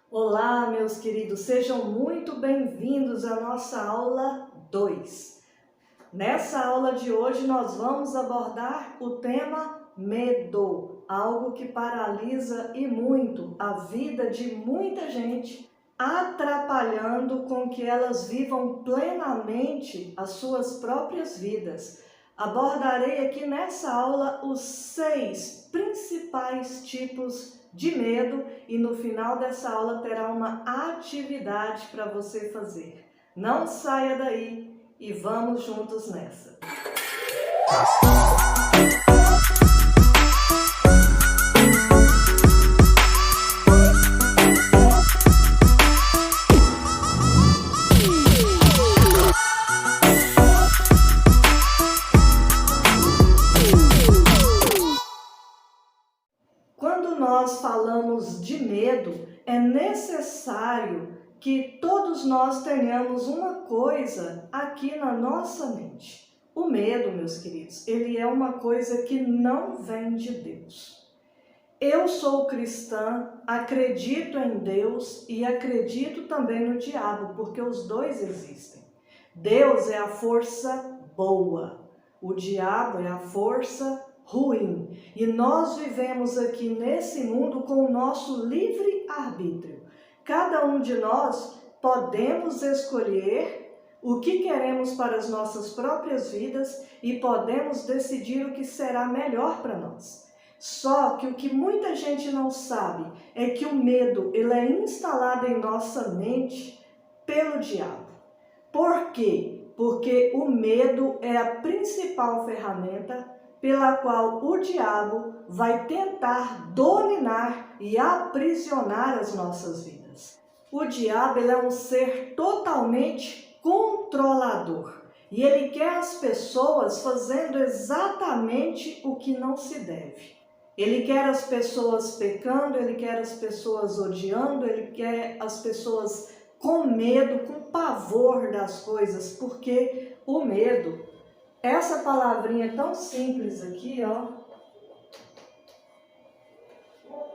Olá, meus queridos, sejam muito bem-vindos à nossa aula 2. Nessa aula de hoje nós vamos abordar o tema medo, algo que paralisa e muito a vida de muita gente, atrapalhando com que elas vivam plenamente as suas próprias vidas. Abordarei aqui nessa aula os 6 principais tipos de medo e no final dessa aula terá uma atividade para você fazer. Não saia daí e vamos juntos nessa! Quando nós falamos de medo, é necessário que todos nós tenhamos uma coisa aqui na nossa mente. O medo, meus queridos, ele é uma coisa que não vem de Deus. Eu sou cristã, acredito em Deus e acredito também no diabo, porque os dois existem. Deus é a força boa, o diabo é a força ruim. E nós vivemos aqui nesse mundo com o nosso livre-arbítrio. Cada um de nós podemos escolher o que queremos para as nossas próprias vidas e podemos decidir o que será melhor para nós. Só que o que muita gente não sabe é que o medo ele é instalado em nossa mente pelo diabo. Por quê? Porque o medo é a principal ferramenta pela qual o diabo vai tentar dominar e aprisionar as nossas vidas. O diabo ele é um ser totalmente controlador e ele quer as pessoas fazendo exatamente o que não se deve. Ele quer as pessoas pecando, ele quer as pessoas odiando, ele quer as pessoas com medo, com pavor das coisas, porque o medo, essa palavrinha tão simples aqui, ó,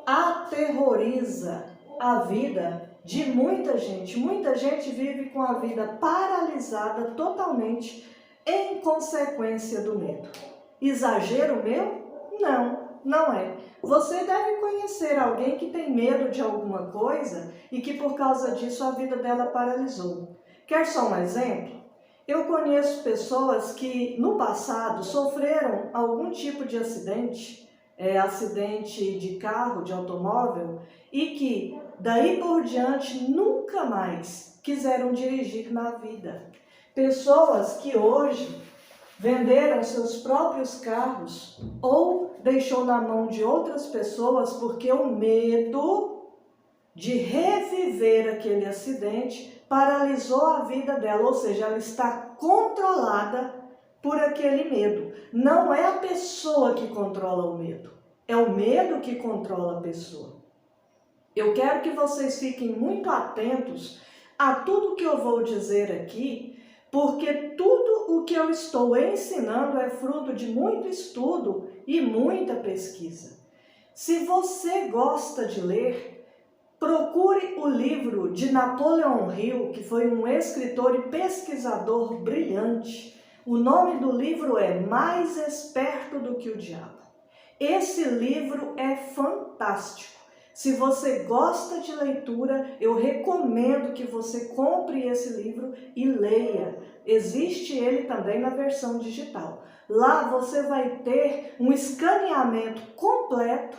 aterroriza a vida de muita gente. Muita gente vive com a vida paralisada totalmente em consequência do medo. Exagero meu? Não é. Você deve conhecer alguém que tem medo de alguma coisa e que por causa disso a vida dela paralisou. Quer só um exemplo? Eu conheço pessoas que no passado sofreram algum tipo de acidente, acidente de carro, de automóvel, e que daí por diante nunca mais quiseram dirigir na vida. Pessoas que hoje venderam seus próprios carros ou deixou na mão de outras pessoas porque o medo de reviver aquele acidente paralisou a vida dela, ou seja, ela está controlada por aquele medo. Não é a pessoa que controla o medo, é o medo que controla a pessoa. Eu quero que vocês fiquem muito atentos a tudo que eu vou dizer aqui, porque tudo o que eu estou ensinando é fruto de muito estudo e muita pesquisa. Se você gosta de ler, procure o livro de Napoleon Hill, que foi um escritor e pesquisador brilhante. O nome do livro é Mais Esperto do que o Diabo. Esse livro é fantástico. Se você gosta de leitura, eu recomendo que você compre esse livro e leia. Existe ele também na versão digital. Lá você vai ter um escaneamento completo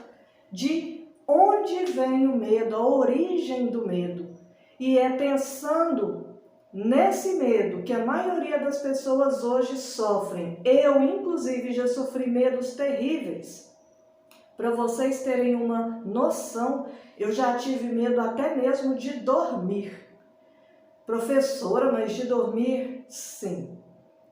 de onde vem o medo, a origem do medo. E é pensando nesse medo que a maioria das pessoas hoje sofrem. Eu, inclusive, já sofri medos terríveis. Para vocês terem uma noção, eu já tive medo até mesmo de dormir. Professora, mas de dormir? Sim.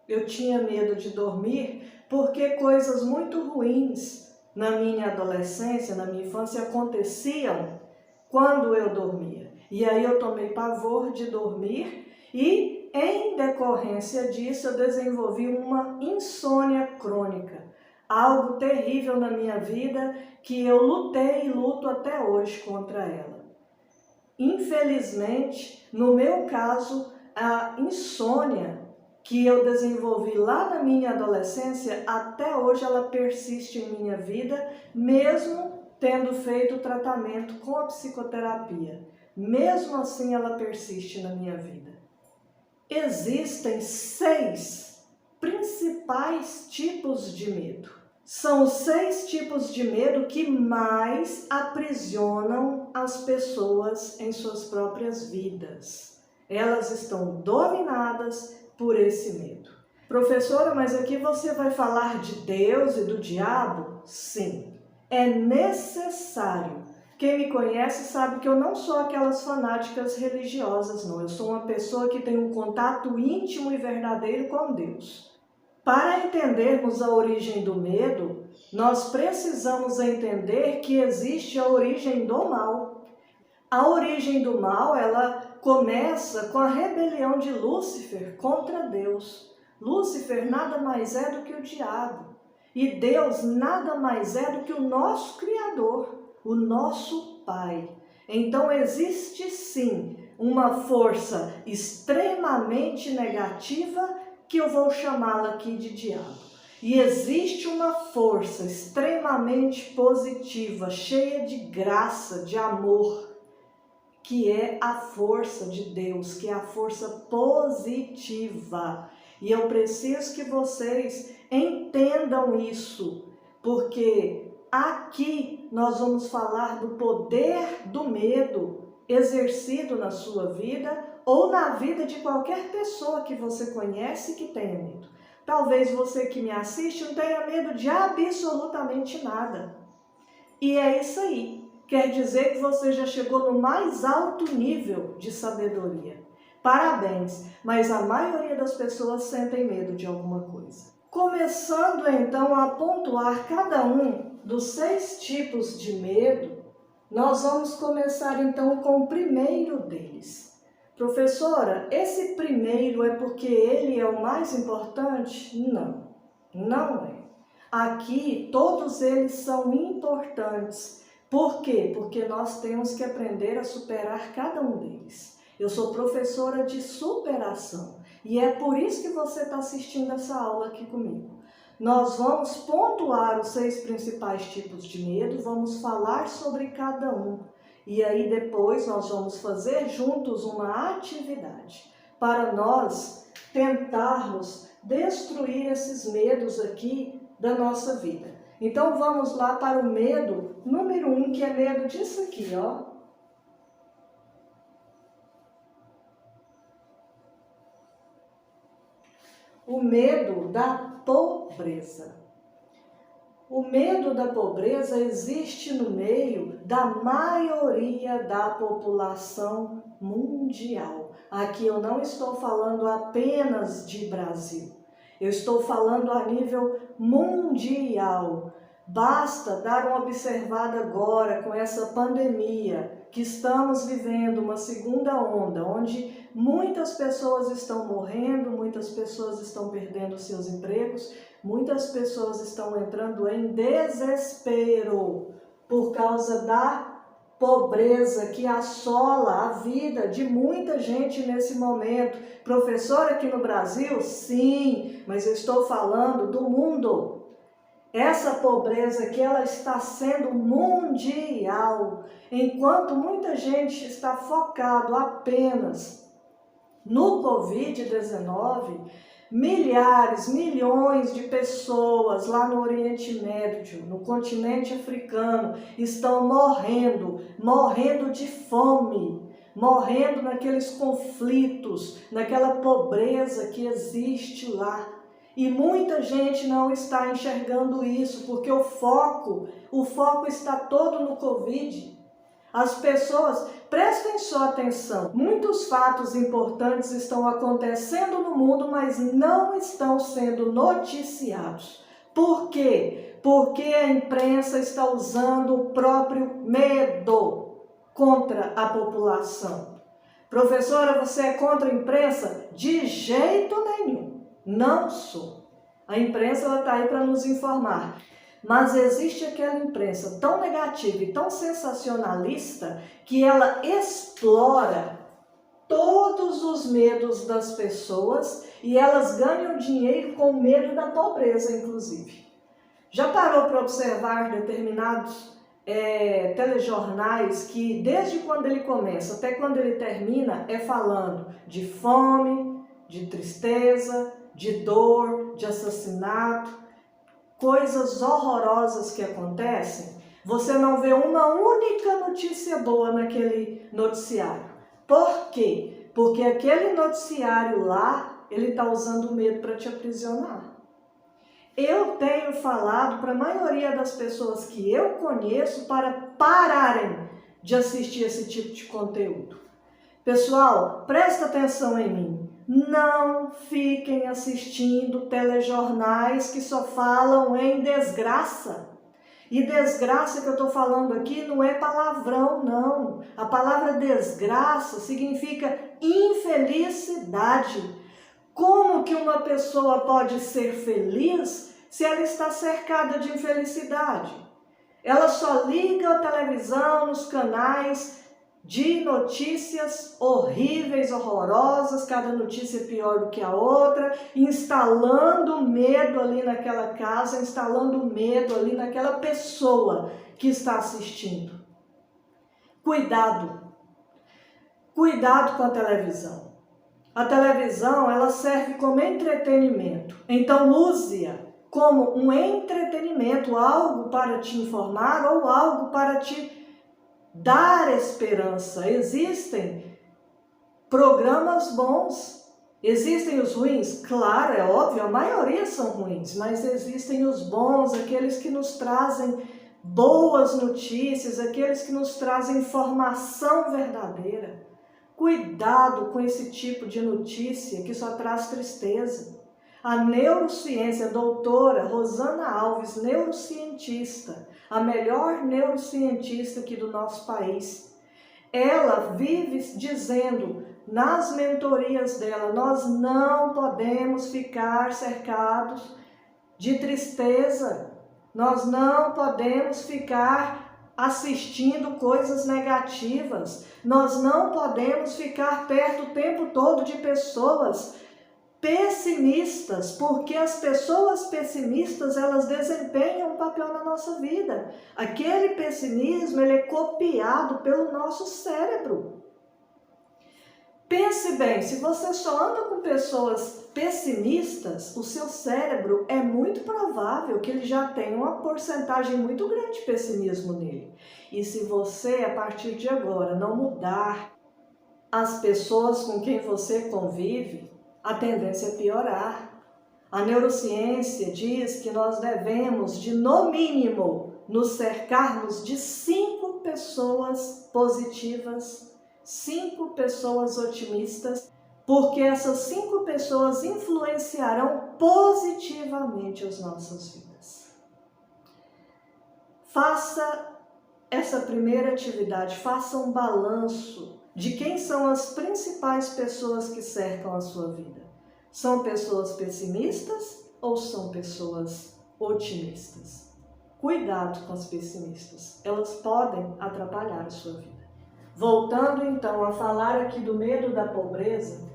Eu tinha medo de dormir porque coisas muito ruins na minha adolescência, na minha infância, aconteciam quando eu dormia. E aí eu tomei pavor de dormir e, em decorrência disso, eu desenvolvi uma insônia crônica. Algo terrível na minha vida que eu lutei e luto até hoje contra ela. Infelizmente, no meu caso, a insônia que eu desenvolvi lá na minha adolescência, até hoje ela persiste em minha vida, mesmo tendo feito o tratamento com a psicoterapia. Mesmo assim, ela persiste na minha vida. Existem 6 principais tipos de medo. São 6 tipos de medo que mais aprisionam as pessoas em suas próprias vidas. Elas estão dominadas por esse medo. Professora, mas aqui você vai falar de Deus e do diabo? Sim, é necessário. Quem me conhece sabe que eu não sou aquelas fanáticas religiosas, não. Eu sou uma pessoa que tem um contato íntimo e verdadeiro com Deus. Para entendermos a origem do medo, nós precisamos entender que existe a origem do mal. A origem do mal, ela começa com a rebelião de Lúcifer contra Deus. Lúcifer nada mais é do que o diabo. E Deus nada mais é do que o nosso Criador, o nosso Pai. Então existe sim uma força extremamente negativa que eu vou chamá-la aqui de diabo. E existe uma força extremamente positiva, cheia de graça, de amor, que é a força de Deus, que é a força positiva. E eu preciso que vocês entendam isso, porque aqui nós vamos falar do poder do medo exercido na sua vida ou na vida de qualquer pessoa que você conhece que tenha medo. Talvez você que me assiste não tenha medo de absolutamente nada. E é isso aí. Quer dizer que você já chegou no mais alto nível de sabedoria. Parabéns, mas a maioria das pessoas sentem medo de alguma coisa. Começando então a pontuar cada um dos 6 tipos de medo, nós vamos começar então com o primeiro deles. Professora, esse primeiro é porque ele é o mais importante? Não, não é. Aqui todos eles são importantes. Por quê? Porque nós temos que aprender a superar cada um deles. Eu sou professora de superação e é por isso que você está assistindo essa aula aqui comigo. Nós vamos pontuar os 6 principais tipos de medo, vamos falar sobre cada um. E aí depois nós vamos fazer juntos uma atividade para nós tentarmos destruir esses medos aqui da nossa vida. Então vamos lá para o medo número 1, que é medo disso aqui, ó. O medo da pobreza. O medo da pobreza existe no meio da maioria da população mundial. Aqui eu não estou falando apenas de Brasil. Eu estou falando a nível mundial. Basta dar uma observada agora com essa pandemia que estamos vivendo, uma segunda onda, onde muitas pessoas estão morrendo, muitas pessoas estão perdendo seus empregos, muitas pessoas estão entrando em desespero por causa da pobreza que assola a vida de muita gente nesse momento. Professora, aqui no Brasil? Sim, mas eu estou falando do mundo. Essa pobreza aqui, ela está sendo mundial. Enquanto muita gente está focado apenas no Covid-19, milhares, milhões de pessoas lá no Oriente Médio, no continente africano, estão morrendo de fome, morrendo naqueles conflitos, naquela pobreza que existe lá. E muita gente não está enxergando isso, porque o foco está todo no Covid. As pessoas, prestem só atenção, muitos fatos importantes estão acontecendo no mundo, mas não estão sendo noticiados. Por quê? Porque a imprensa está usando o próprio medo contra a população. Professora, você é contra a imprensa? De jeito nenhum, não sou. A imprensa está aí para nos informar. Mas existe aquela imprensa tão negativa e tão sensacionalista que ela explora todos os medos das pessoas e elas ganham dinheiro com medo da pobreza, inclusive. Já parou para observar determinados telejornais que desde quando ele começa até quando ele termina é falando de fome, de tristeza, de dor, de assassinato, coisas horrorosas que acontecem? Você não vê uma única notícia boa naquele noticiário. Por quê? Porque aquele noticiário lá, ele está usando o medo para te aprisionar. Eu tenho falado para a maioria das pessoas que eu conheço para pararem de assistir esse tipo de conteúdo. Pessoal, presta atenção em mim. Não fiquem assistindo telejornais que só falam em desgraça. E desgraça que eu estou falando aqui não é palavrão, não. A palavra desgraça significa infelicidade. Como que uma pessoa pode ser feliz se ela está cercada de infelicidade? Ela só liga a televisão nos canais de notícias horríveis, horrorosas, cada notícia pior do que a outra, instalando medo ali naquela casa, instalando medo ali naquela pessoa que está assistindo. Cuidado! Cuidado com a televisão. A televisão, ela serve como entretenimento, então use-a como um entretenimento, algo para te informar ou algo para te dar esperança. Existem programas bons, existem os ruins, claro, é óbvio, a maioria são ruins, mas existem os bons, aqueles que nos trazem boas notícias, aqueles que nos trazem informação verdadeira. Cuidado com esse tipo de notícia que só traz tristeza. A neurociência, a doutora Rosana Alves, neurocientista, a melhor neurocientista aqui do nosso país, ela vive dizendo nas mentorias dela, nós não podemos ficar cercados de tristeza, nós não podemos ficar assistindo coisas negativas, nós não podemos ficar perto o tempo todo de pessoas pessimistas, porque as pessoas pessimistas, elas desempenham um papel na nossa vida. Aquele pessimismo, ele é copiado pelo nosso cérebro. Pense bem, se você só anda com pessoas pessimistas, o seu cérebro é muito provável que ele já tenha uma porcentagem muito grande de pessimismo nele. E se você, a partir de agora, não mudar as pessoas com quem você convive, a tendência é piorar. A neurociência diz que nós devemos, de no mínimo, nos cercarmos de 5 pessoas positivas, 5 pessoas otimistas, porque essas 5 pessoas influenciarão positivamente as nossas vidas. Faça essa primeira atividade, faça um balanço de quem são as principais pessoas que cercam a sua vida. São pessoas pessimistas ou são pessoas otimistas? Cuidado com as pessimistas, elas podem atrapalhar a sua vida. Voltando então a falar aqui do medo da pobreza,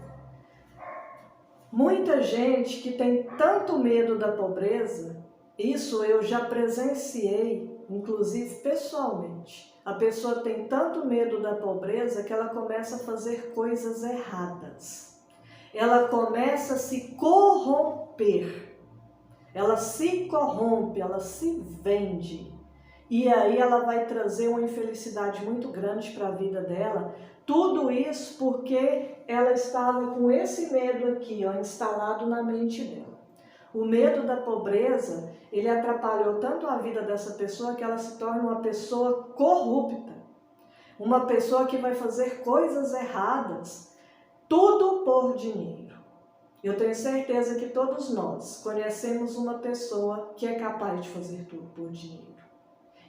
muita gente que tem tanto medo da pobreza, isso eu já presenciei, inclusive pessoalmente. A pessoa tem tanto medo da pobreza que ela começa a fazer coisas erradas. Ela começa a se corromper. Ela se corrompe, ela se vende. E aí ela vai trazer uma infelicidade muito grande para a vida dela. Tudo isso porque ela estava com esse medo aqui, ó, instalado na mente dela. O medo da pobreza, ele atrapalhou tanto a vida dessa pessoa que ela se torna uma pessoa corrupta. Uma pessoa que vai fazer coisas erradas, tudo por dinheiro. Eu tenho certeza que todos nós conhecemos uma pessoa que é capaz de fazer tudo por dinheiro.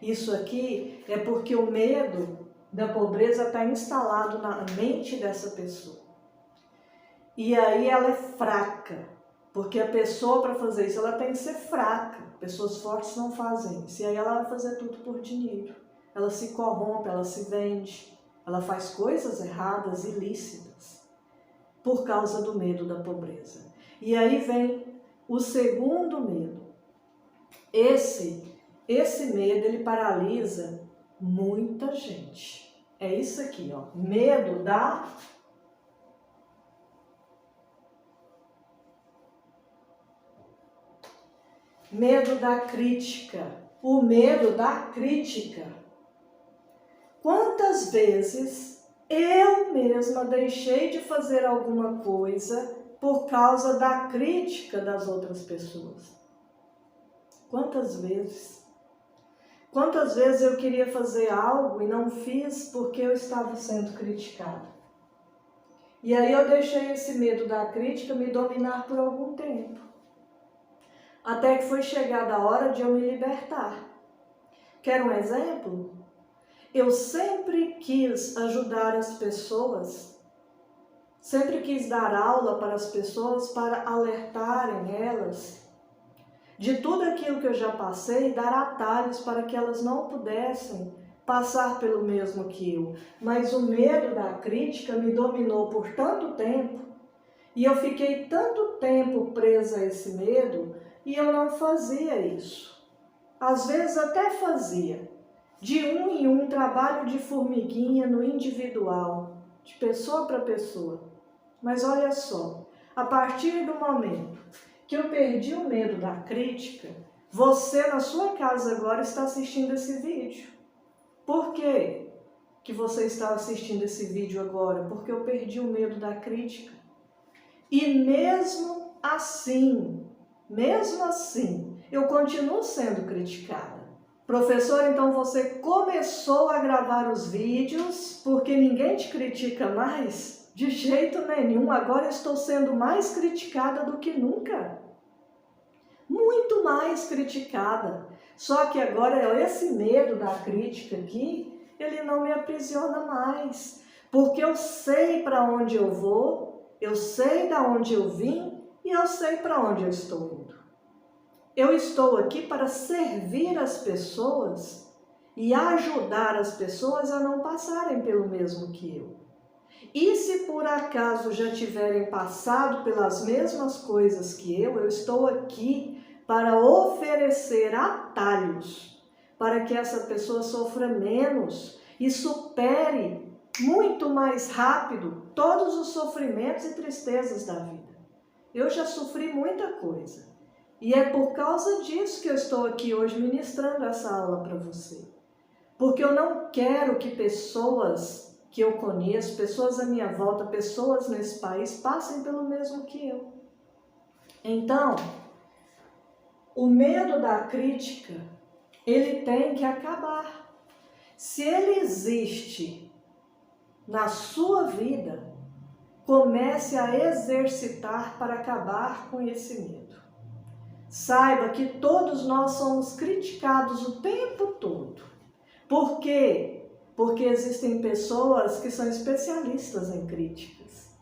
Isso aqui é porque o medo da pobreza está instalado na mente dessa pessoa. E aí ela é fraca. Porque a pessoa, para fazer isso, ela tem que ser fraca. Pessoas fortes não fazem isso. E aí ela vai fazer tudo por dinheiro. Ela se corrompe, ela se vende. Ela faz coisas erradas, ilícitas, por causa do medo da pobreza. E aí vem o segundo medo. Esse medo, ele paralisa muita gente. É isso aqui, ó. Medo da crítica. O medo da crítica. Quantas vezes eu mesma deixei de fazer alguma coisa por causa da crítica das outras pessoas? Quantas vezes? Quantas vezes eu queria fazer algo e não fiz porque eu estava sendo criticada? E aí eu deixei esse medo da crítica me dominar por algum tempo. Até que foi chegada a hora de eu me libertar. Quer um exemplo? Eu sempre quis ajudar as pessoas, sempre quis dar aula para as pessoas para alertarem elas de tudo aquilo que eu já passei e dar atalhos para que elas não pudessem passar pelo mesmo que eu. Mas o medo da crítica me dominou por tanto tempo e eu fiquei tanto tempo presa a esse medo e eu não fazia isso. Às vezes até fazia, de um em um, trabalho de formiguinha no individual, de pessoa para pessoa. Mas olha só, a partir do momento que eu perdi o medo da crítica, você na sua casa agora está assistindo esse vídeo. Por quê que você está assistindo esse vídeo agora? Porque eu perdi o medo da crítica. E mesmo assim, eu continuo sendo criticada. Professor, então você começou a gravar os vídeos porque ninguém te critica mais? De jeito nenhum, agora estou sendo mais criticada do que nunca. Muito mais criticada. Só que agora esse medo da crítica aqui, ele não me aprisiona mais. Porque eu sei para onde eu vou, eu sei de onde eu vim e eu sei para onde eu estou indo. Eu estou aqui para servir as pessoas e ajudar as pessoas a não passarem pelo mesmo que eu. E se por acaso já tiverem passado pelas mesmas coisas que eu estou aqui para oferecer atalhos para que essa pessoa sofra menos e supere muito mais rápido todos os sofrimentos e tristezas da vida. Eu já sofri muita coisa. E é por causa disso que eu estou aqui hoje ministrando essa aula para você. Porque eu não quero que pessoas que eu conheço, pessoas à minha volta, pessoas nesse país, passem pelo mesmo que eu. Então, o medo da crítica, ele tem que acabar. Se ele existe na sua vida, comece a exercitar para acabar com esse medo. Saiba que todos nós somos criticados o tempo todo. Por quê? Porque existem pessoas que são especialistas em críticas.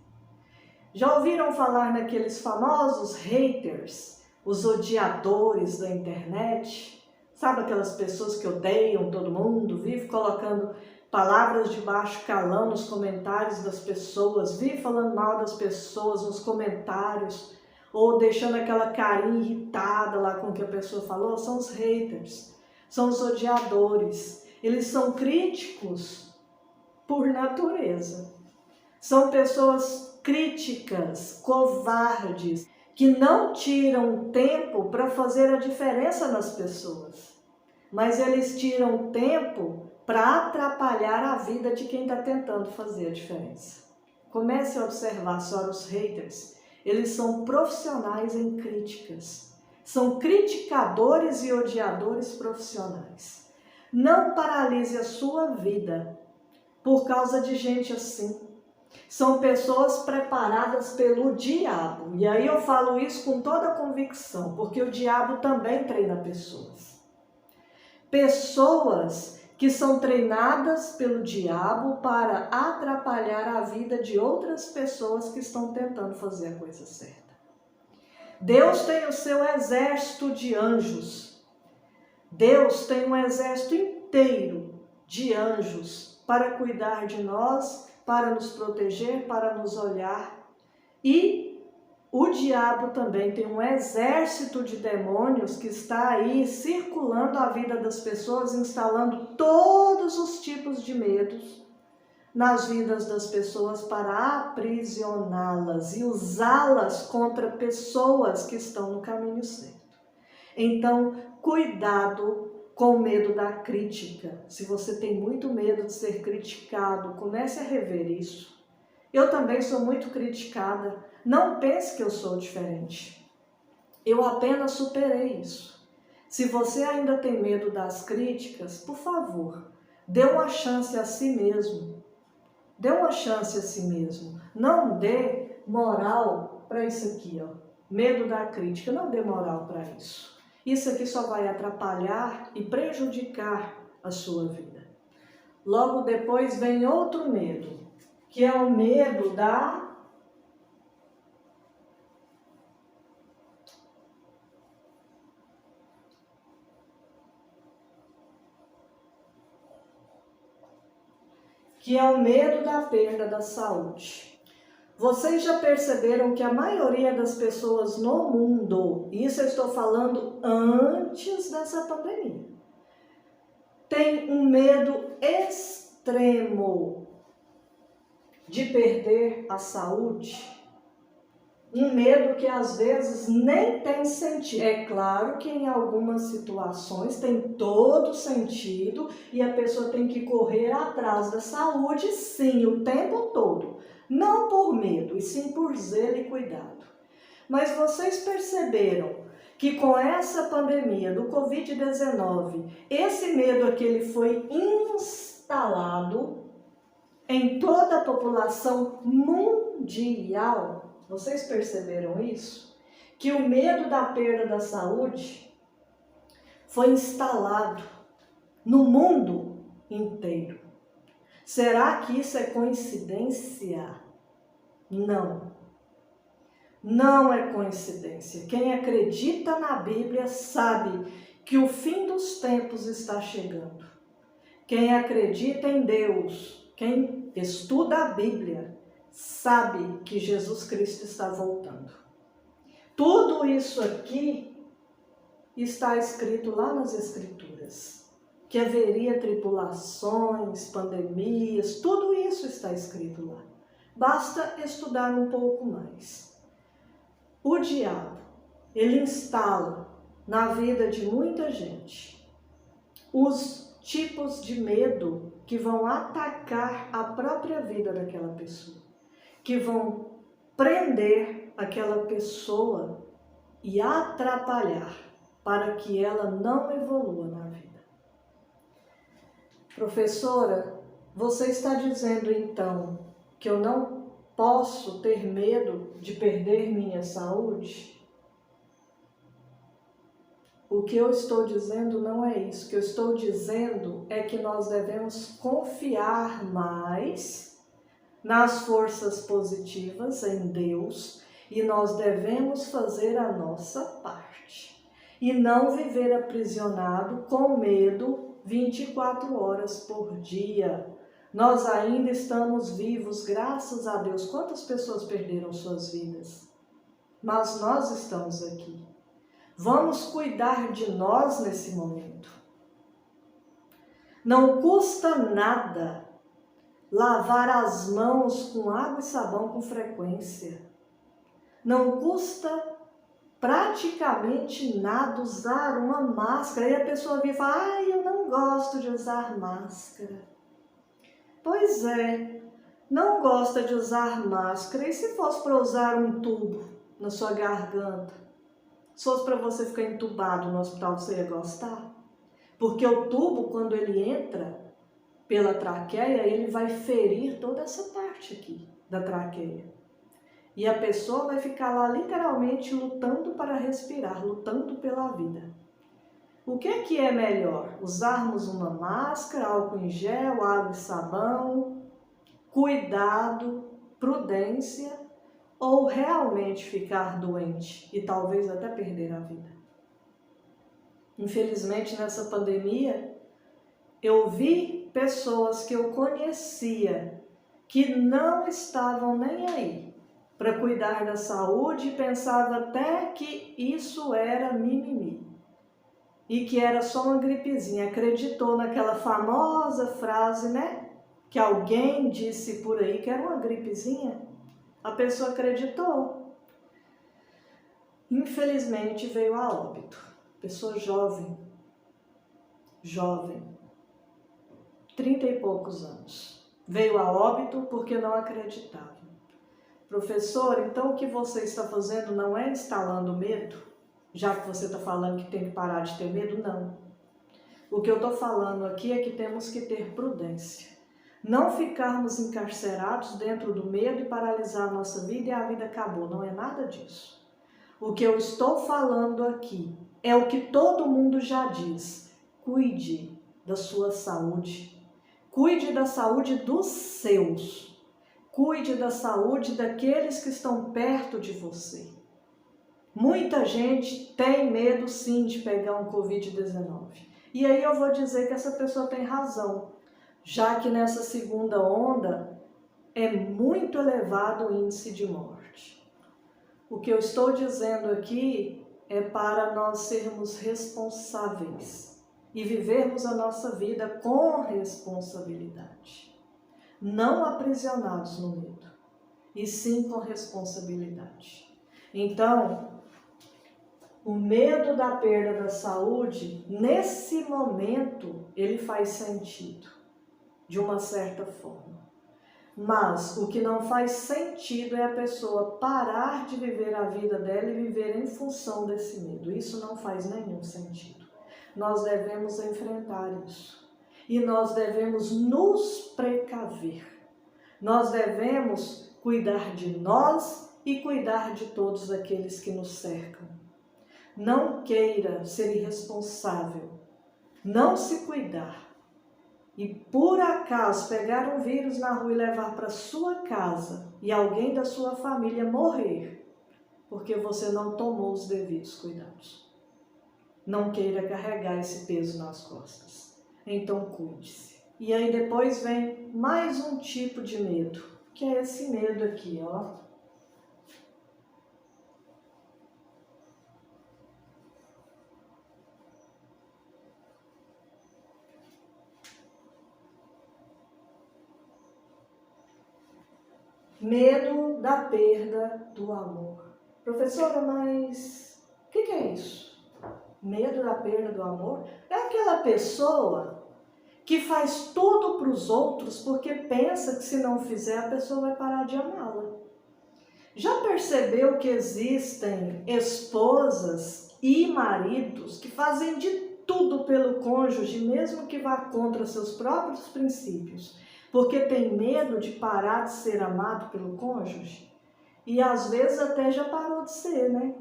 Já ouviram falar naqueles famosos haters, os odiadores da internet? Sabe aquelas pessoas que odeiam todo mundo, vivem colocando palavras de baixo calão nos comentários das pessoas, vivem falando mal das pessoas nos comentários, ou deixando aquela carinha irritada lá com o que a pessoa falou? São os haters, são os odiadores. Eles são críticos por natureza. São pessoas críticas, covardes, que não tiram tempo para fazer a diferença nas pessoas. Mas eles tiram tempo para atrapalhar a vida de quem está tentando fazer a diferença. Comece a observar só os haters. Eles são profissionais em críticas. São criticadores e odiadores profissionais. Não paralise a sua vida por causa de gente assim. São pessoas preparadas pelo diabo. E aí eu falo isso com toda a convicção, porque o diabo também treina pessoas. Pessoas que são treinadas pelo diabo para atrapalhar a vida de outras pessoas que estão tentando fazer a coisa certa. Deus tem o seu exército de anjos. Deus tem um exército inteiro de anjos para cuidar de nós, para nos proteger, para nos olhar. E o diabo também tem um exército de demônios que está aí circulando a vida das pessoas, instalando todos os tipos de medos nas vidas das pessoas para aprisioná-las e usá-las contra pessoas que estão no caminho certo. Então, cuidado com o medo da crítica. Se você tem muito medo de ser criticado, comece a rever isso. Eu também sou muito criticada. Não pense que eu sou diferente. Eu apenas superei isso. Se você ainda tem medo das críticas, por favor, dê uma chance a si mesmo. Dê uma chance a si mesmo. Não dê moral para isso aqui, ó. Medo da crítica. Não dê moral para isso. Isso aqui só vai atrapalhar e prejudicar a sua vida. Logo depois vem outro medo, que é o medo da perda da saúde. Vocês já perceberam que a maioria das pessoas no mundo, isso eu estou falando antes dessa pandemia, tem um medo extremo de perder a saúde? Um medo que às vezes nem tem sentido. É claro que em algumas situações tem todo sentido e a pessoa tem que correr atrás da saúde, sim, o tempo todo. Não por medo, e sim por zelo e cuidado. Mas vocês perceberam que com essa pandemia do Covid-19, esse medo aqui ele foi instalado em toda a população mundial. Vocês perceberam isso? Que o medo da perda da saúde foi instalado no mundo inteiro. Será que isso é coincidência? Não. Não é coincidência. Quem acredita na Bíblia sabe que o fim dos tempos está chegando. Quem acredita em Deus, quem estuda a Bíblia, sabe que Jesus Cristo está voltando. Tudo isso aqui está escrito lá nas Escrituras. Que haveria tribulações, pandemias, tudo isso está escrito lá. Basta estudar um pouco mais. O diabo, ele instala na vida de muita gente os tipos de medo que vão atacar a própria vida daquela pessoa, que vão prender aquela pessoa e atrapalhar para que ela não evolua na vida. Professora, você está dizendo então que eu não posso ter medo de perder minha saúde? O que eu estou dizendo não é isso. O que eu estou dizendo é que nós devemos confiar mais nas forças positivas, em Deus, e nós devemos fazer a nossa parte. E não viver aprisionado com medo 24 horas por dia. Nós ainda estamos vivos, graças a Deus. Quantas pessoas perderam suas vidas? Mas nós estamos aqui. Vamos cuidar de nós nesse momento. Não custa nada lavar as mãos com água e sabão com frequência. Não custa praticamente nada usar uma máscara. E a pessoa vem e fala, ai, eu não gosto de usar máscara. Pois é, não gosta de usar máscara. E se fosse para usar um tubo na sua garganta? Se fosse para você ficar entubado no hospital, você ia gostar? Porque o tubo, quando ele entra pela traqueia, ele vai ferir toda essa parte aqui da traqueia. E a pessoa vai ficar lá literalmente lutando para respirar, lutando pela vida. O que é melhor? Usarmos uma máscara, álcool em gel, água e sabão, cuidado, prudência, ou realmente ficar doente e talvez até perder a vida. Infelizmente, nessa pandemia, eu vi pessoas que eu conhecia que não estavam nem aí para cuidar da saúde e pensava até que isso era mimimi e que era só uma gripezinha. Acreditou naquela famosa frase, né? Que alguém disse por aí que era uma gripezinha. A pessoa acreditou. Infelizmente veio a óbito. Pessoa jovem, 30 e poucos anos. Veio a óbito porque não acreditava. Professor, então o que você está fazendo não é instalando medo? Já que você está falando que tem que parar de ter medo? Não. O que eu estou falando aqui é que temos que ter prudência. Não ficarmos encarcerados dentro do medo e paralisar a nossa vida e a vida acabou. Não é nada disso. O que eu estou falando aqui é o que todo mundo já diz. Cuide da sua saúde. Cuide da saúde dos seus. Cuide da saúde daqueles que estão perto de você. Muita gente tem medo sim de pegar um Covid-19. E aí eu vou dizer que essa pessoa tem razão, já que nessa segunda onda é muito elevado o índice de morte. O que eu estou dizendo aqui é para nós sermos responsáveis e vivermos a nossa vida com responsabilidade. Não aprisionados no medo, e sim com responsabilidade. Então, o medo da perda da saúde, nesse momento, ele faz sentido, de uma certa forma. Mas o que não faz sentido é a pessoa parar de viver a vida dela e viver em função desse medo. Isso não faz nenhum sentido. Nós devemos enfrentar isso. E nós devemos nos precaver. Nós devemos cuidar de nós e cuidar de todos aqueles que nos cercam. Não queira ser irresponsável, não se cuidar e por acaso pegar um vírus na rua e levar para sua casa e alguém da sua família morrer porque você não tomou os devidos cuidados. Não queira carregar esse peso nas costas. Então cuide-se. E aí depois vem mais um tipo de medo, que é esse medo aqui, ó. Medo da perda do amor. Professora, mas o que é isso? Medo da perda do amor? É aquela pessoa que faz tudo para os outros porque pensa que se não fizer a pessoa vai parar de amá-la. Já percebeu que existem esposas e maridos que fazem de tudo pelo cônjuge, mesmo que vá contra seus próprios princípios, porque tem medo de parar de ser amado pelo cônjuge? E às vezes até já parou de ser, né?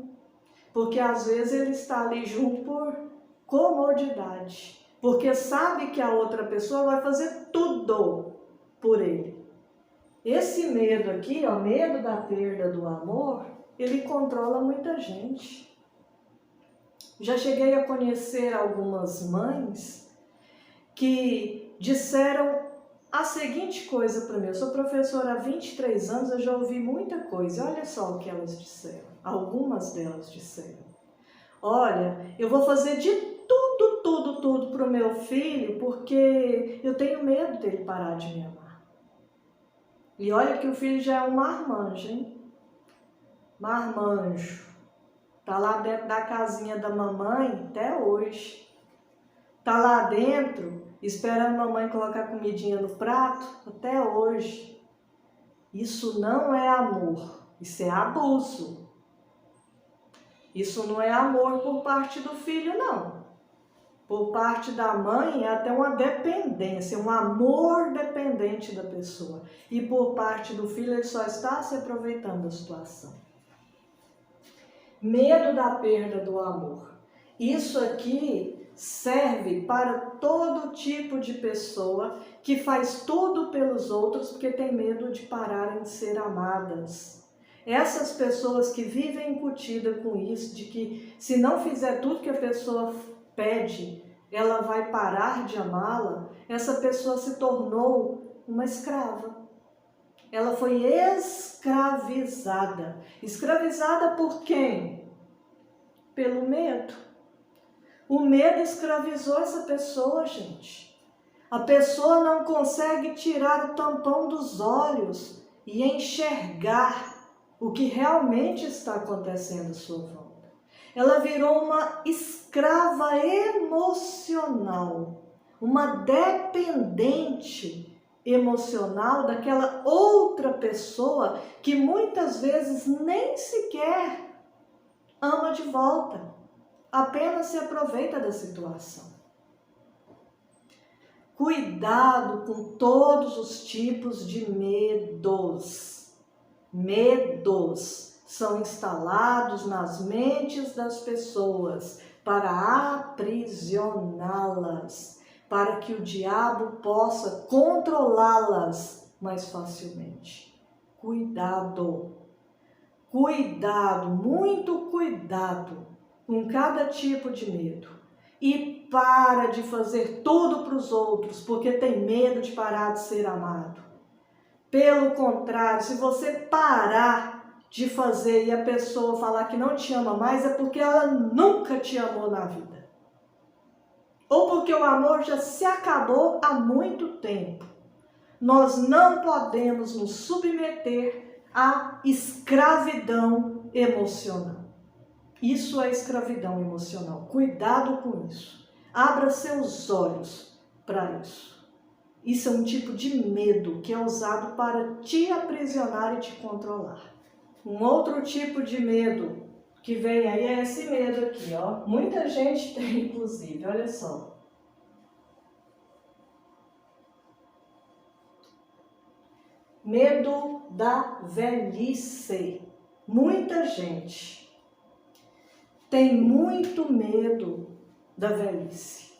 Porque às vezes ele está ali junto por comodidade, porque sabe que a outra pessoa vai fazer tudo por ele. Esse medo aqui, ó, medo da perda do amor, ele controla muita gente. Já cheguei a conhecer algumas mães que disseram a seguinte coisa para mim. Eu sou professora há 23 anos, eu já ouvi muita coisa. Olha só o que elas disseram. Algumas delas disseram: olha, eu vou fazer de tudo para o meu filho porque eu tenho medo dele parar de me amar. E olha que o filho já é um marmanjo, hein? Marmanjo. Tá lá dentro da casinha da mamãe até hoje. Tá lá dentro esperando a mamãe colocar comidinha no prato até hoje. Isso não é amor, isso é abuso. Isso não é amor por parte do filho, não. Por parte da mãe é até uma dependência, um amor dependente da pessoa. E por parte do filho ele só está se aproveitando da situação. Medo da perda do amor. Isso aqui serve para todo tipo de pessoa que faz tudo pelos outros porque tem medo de pararem de ser amadas. Essas pessoas que vivem incutidas com isso, de que se não fizer tudo que a pessoa pede, ela vai parar de amá-la, essa pessoa se tornou uma escrava. Ela foi escravizada. Escravizada por quem? Pelo medo. O medo escravizou essa pessoa, gente. A pessoa não consegue tirar o tampão dos olhos e enxergar o que realmente está acontecendo à sua volta. Ela virou uma escrava emocional, uma dependente emocional daquela outra pessoa que muitas vezes nem sequer ama de volta, apenas se aproveita da situação. Cuidado com todos os tipos de medos. Medos são instalados nas mentes das pessoas para aprisioná-las, para que o diabo possa controlá-las mais facilmente. Cuidado, cuidado, muito cuidado com cada tipo de medo. E para de fazer tudo para os outros, porque tem medo de parar de ser amado. Pelo contrário, se você parar de fazer e a pessoa falar que não te ama mais, é porque ela nunca te amou na vida. Ou porque o amor já se acabou há muito tempo. Nós não podemos nos submeter à escravidão emocional. Isso é escravidão emocional. Cuidado com isso. Abra seus olhos para isso. Isso é um tipo de medo que é usado para te aprisionar e te controlar. Um outro tipo de medo que vem aí é esse medo aqui, ó. Muita gente tem, inclusive, olha só. Medo da velhice. Muita gente tem muito medo da velhice.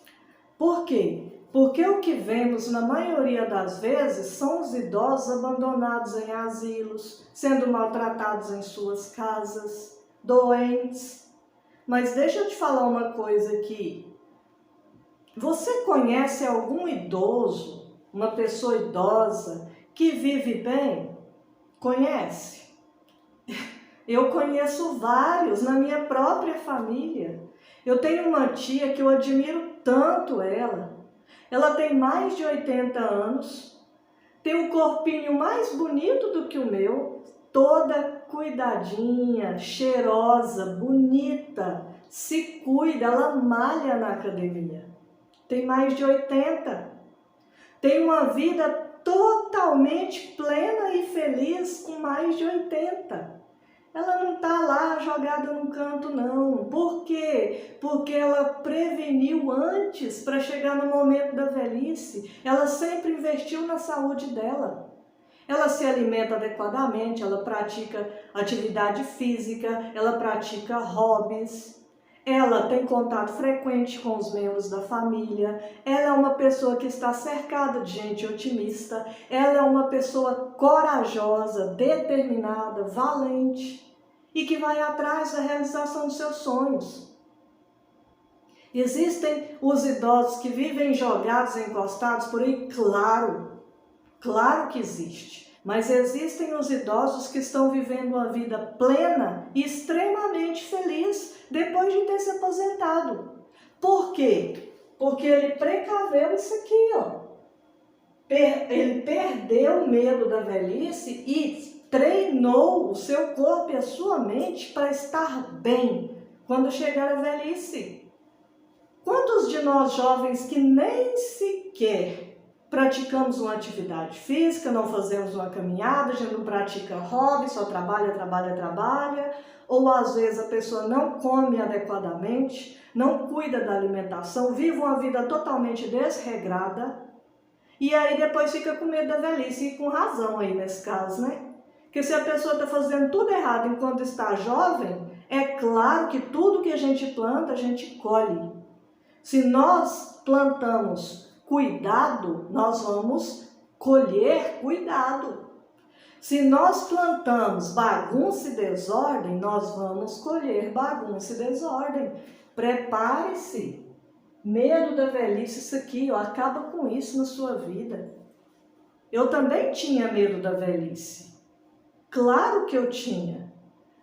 Por quê? Porque o que vemos na maioria das vezes são os idosos abandonados em asilos, sendo maltratados em suas casas, doentes. Mas deixa eu te falar uma coisa aqui. Você conhece algum idoso, uma pessoa idosa, que vive bem? Conhece? Eu conheço vários na minha própria família. Eu tenho uma tia que eu admiro tanto ela. Ela tem mais de 80 anos, tem um corpinho mais bonito do que o meu, toda cuidadinha, cheirosa, bonita, se cuida, ela malha na academia. Tem mais de 80. Tem uma vida totalmente plena e feliz com mais de 80. Ela não está lá jogada num canto, não. Por quê? Porque ela preveniu antes para chegar no momento da velhice. Ela sempre investiu na saúde dela. Ela se alimenta adequadamente, ela pratica atividade física, ela pratica hobbies. Ela tem contato frequente com os membros da família. Ela é uma pessoa que está cercada de gente otimista. Ela é uma pessoa corajosa, determinada, valente e que vai atrás da realização dos seus sonhos. Existem os idosos que vivem jogados, encostados por aí? Claro que existe. Mas existem os idosos que estão vivendo uma vida plena e extremamente feliz depois de ter se aposentado. Por quê? Porque ele precaveu isso aqui, ó. Ele perdeu o medo da velhice e treinou o seu corpo e a sua mente para estar bem quando chegar a velhice. Quantos de nós jovens que nem sequer praticamos uma atividade física, não fazemos uma caminhada, a gente não pratica hobby, só trabalha, ou às vezes a pessoa não come adequadamente, não cuida da alimentação, vive uma vida totalmente desregrada, e aí depois fica com medo da velhice, e com razão aí nesse caso, né? Porque se a pessoa está fazendo tudo errado enquanto está jovem, é claro que tudo que a gente planta, a gente colhe. Se nós plantamos cuidado, nós vamos colher cuidado. Se nós plantamos bagunça e desordem, nós vamos colher bagunça e desordem. Prepare-se. Medo da velhice, isso aqui, ó, acaba com isso na sua vida. Eu também tinha medo da velhice. Claro que eu tinha.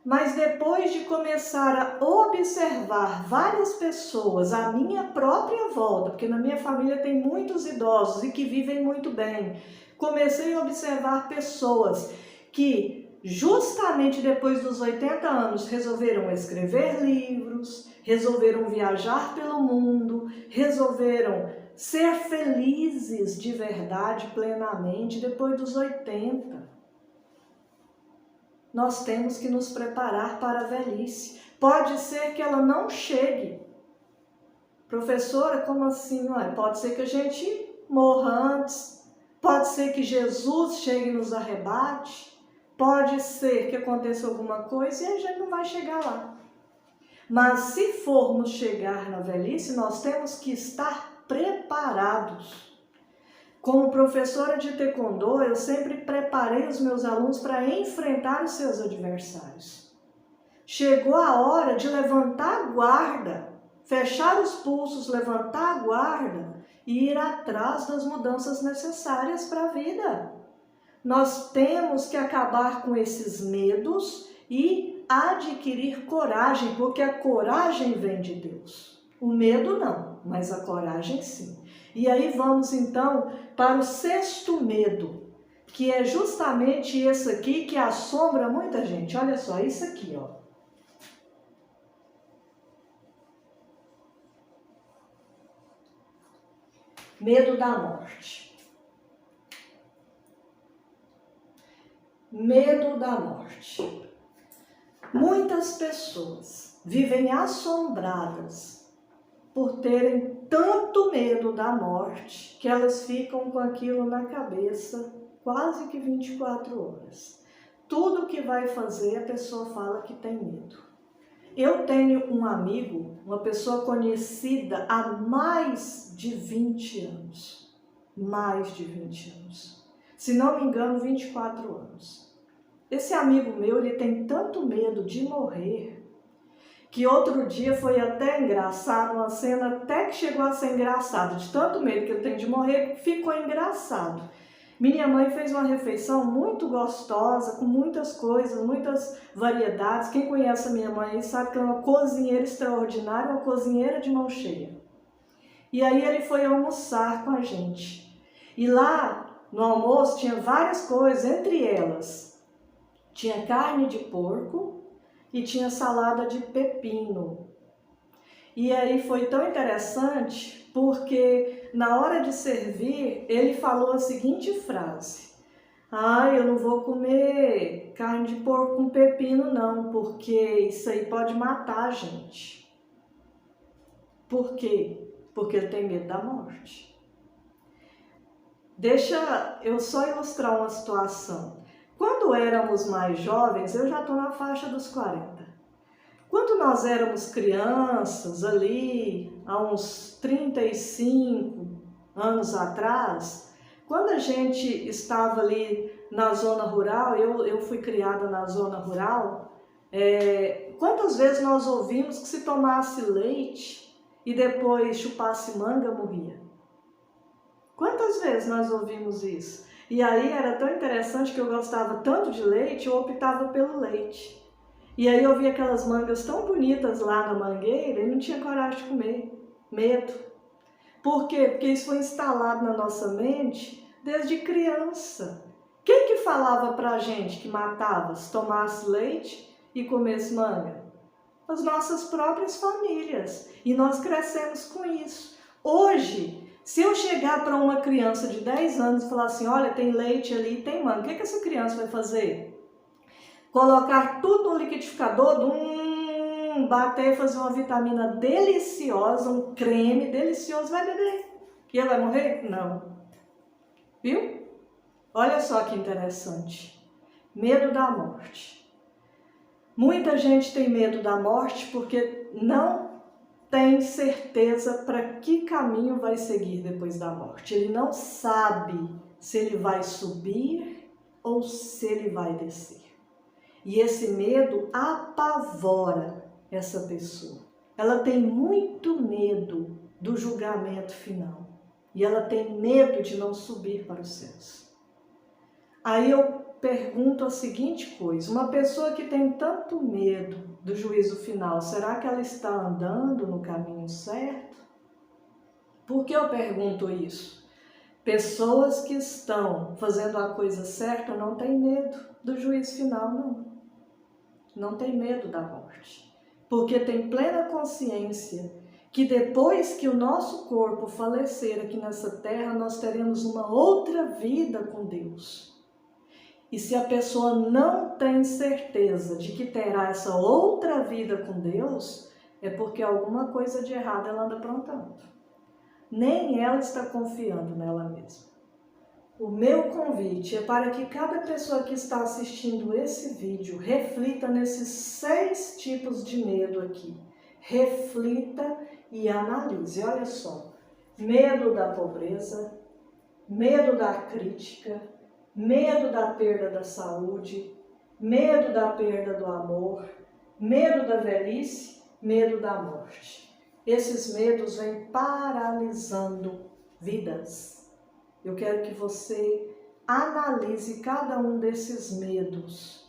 Mas depois de começar a observar várias pessoas à minha própria volta, porque na minha família tem muitos idosos e que vivem muito bem, comecei a observar pessoas que justamente depois dos 80 anos resolveram escrever livros, resolveram viajar pelo mundo, resolveram ser felizes de verdade, plenamente, depois dos 80. Nós temos que nos preparar para a velhice. Pode ser que ela não chegue. Professora, como assim? Ué, pode ser que a gente morra antes. Pode ser que Jesus chegue e nos arrebate. Pode ser que aconteça alguma coisa e a gente não vai chegar lá. Mas se formos chegar na velhice, nós temos que estar preparados. Como professora de taekwondo, eu sempre preparei os meus alunos para enfrentar os seus adversários. Chegou a hora de levantar a guarda, fechar os pulsos, levantar a guarda e ir atrás das mudanças necessárias para a vida. Nós temos que acabar com esses medos e adquirir coragem, porque a coragem vem de Deus. O medo não, mas a coragem sim. E aí vamos então para o sexto medo, que é justamente esse aqui que assombra muita gente. Olha só, isso aqui, ó. Medo da morte. Medo da morte. Muitas pessoas vivem assombradas por terem tanto medo da morte que elas ficam com aquilo na cabeça quase que 24 horas. Tudo que vai fazer a pessoa fala que tem medo. Eu tenho um amigo, uma pessoa conhecida há mais de 20 anos. Mais de 20 anos. Se não me engano, 24 anos. Esse amigo meu, ele tem tanto medo de morrer que outro dia foi até engraçado, uma cena até que chegou a ser engraçada, de tanto medo que eu tenho de morrer, ficou engraçado. Minha mãe fez uma refeição muito gostosa, com muitas coisas, muitas variedades. Quem conhece a minha mãe sabe que é uma cozinheira extraordinária, uma cozinheira de mão cheia. E aí ele foi almoçar com a gente. E lá no almoço tinha várias coisas, entre elas tinha carne de porco, e tinha salada de pepino. E aí foi tão interessante porque na hora de servir ele falou a seguinte frase: eu não vou comer carne de porco com pepino não, porque isso aí pode matar a gente. Por quê? Porque ele tem medo da morte. Deixa eu só ilustrar uma situação. Quando éramos mais jovens, eu já estou na faixa dos 40. Quando nós éramos crianças, ali, há uns 35 anos atrás, quando a gente estava ali na zona rural, eu fui criada na zona rural, quantas vezes nós ouvimos que se tomasse leite e depois chupasse manga, morria? Quantas vezes nós ouvimos isso? E aí era tão interessante que eu gostava tanto de leite, eu optava pelo leite. E aí eu via aquelas mangas tão bonitas lá na mangueira e não tinha coragem de comer. Medo. Por quê? Porque isso foi instalado na nossa mente desde criança. Quem que falava pra gente que matava se tomasse leite e comesse manga? As nossas próprias famílias. E nós crescemos com isso. Hoje, se eu chegar para uma criança de 10 anos e falar assim, olha, tem leite ali e tem manga, o que essa criança vai fazer? Colocar tudo no liquidificador, bater e fazer uma vitamina deliciosa, um creme delicioso, vai beber. E ela vai morrer? Não. Viu? Olha só que interessante. Medo da morte. Muita gente tem medo da morte porque não tem certeza para que caminho vai seguir depois da morte. Ele não sabe se ele vai subir ou se ele vai descer. E esse medo apavora essa pessoa. Ela tem muito medo do julgamento final. E ela tem medo de não subir para os céus. Aí eu pergunto a seguinte coisa: uma pessoa que tem tanto medo do juízo final, será que ela está andando no caminho certo? Por que eu pergunto isso? Pessoas que estão fazendo a coisa certa não têm medo do juízo final, não. Não tem medo da morte. Porque tem plena consciência que depois que o nosso corpo falecer aqui nessa terra, nós teremos uma outra vida com Deus. E se a pessoa não tem certeza de que terá essa outra vida com Deus, é porque alguma coisa de errado ela anda aprontando. Nem ela está confiando nela mesma. O meu convite é para que cada pessoa que está assistindo esse vídeo reflita nesses 6 tipos de medo aqui. Reflita e analise. Olha só: medo da pobreza, medo da crítica, medo da perda da saúde, medo da perda do amor, medo da velhice, medo da morte. Esses medos vêm paralisando vidas. Eu quero que você analise cada um desses medos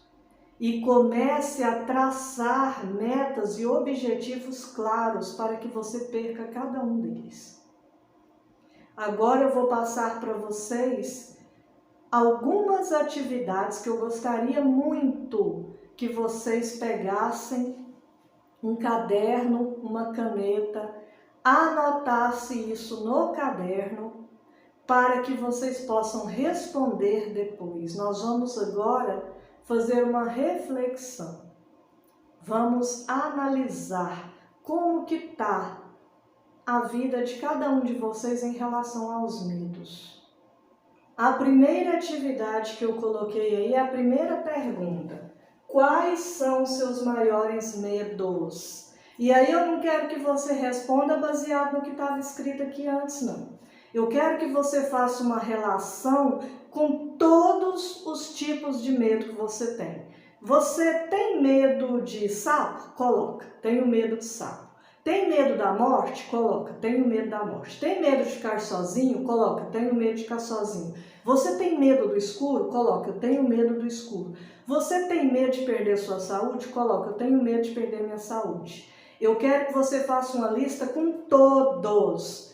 e comece a traçar metas e objetivos claros para que você perca cada um deles. Agora eu vou passar para vocês algumas atividades que eu gostaria muito que vocês pegassem um caderno, uma caneta, anotasse isso no caderno para que vocês possam responder depois. Nós vamos agora fazer uma reflexão. Vamos analisar como que está a vida de cada um de vocês em relação aos medos. A primeira atividade que eu coloquei aí é a primeira pergunta: quais são os seus maiores medos? E aí eu não quero que você responda baseado no que estava escrito aqui antes, não. Eu quero que você faça uma relação com todos os tipos de medo que você tem. Você tem medo de sapo? Coloca. Tenho medo de sapo. Tem medo da morte? Coloca. Tenho medo da morte. Tem medo de ficar sozinho? Coloca. Tenho medo de ficar sozinho. Você tem medo do escuro? Coloca. Eu tenho medo do escuro. Você tem medo de perder sua saúde? Coloca. Eu tenho medo de perder minha saúde. Eu quero que você faça uma lista com todos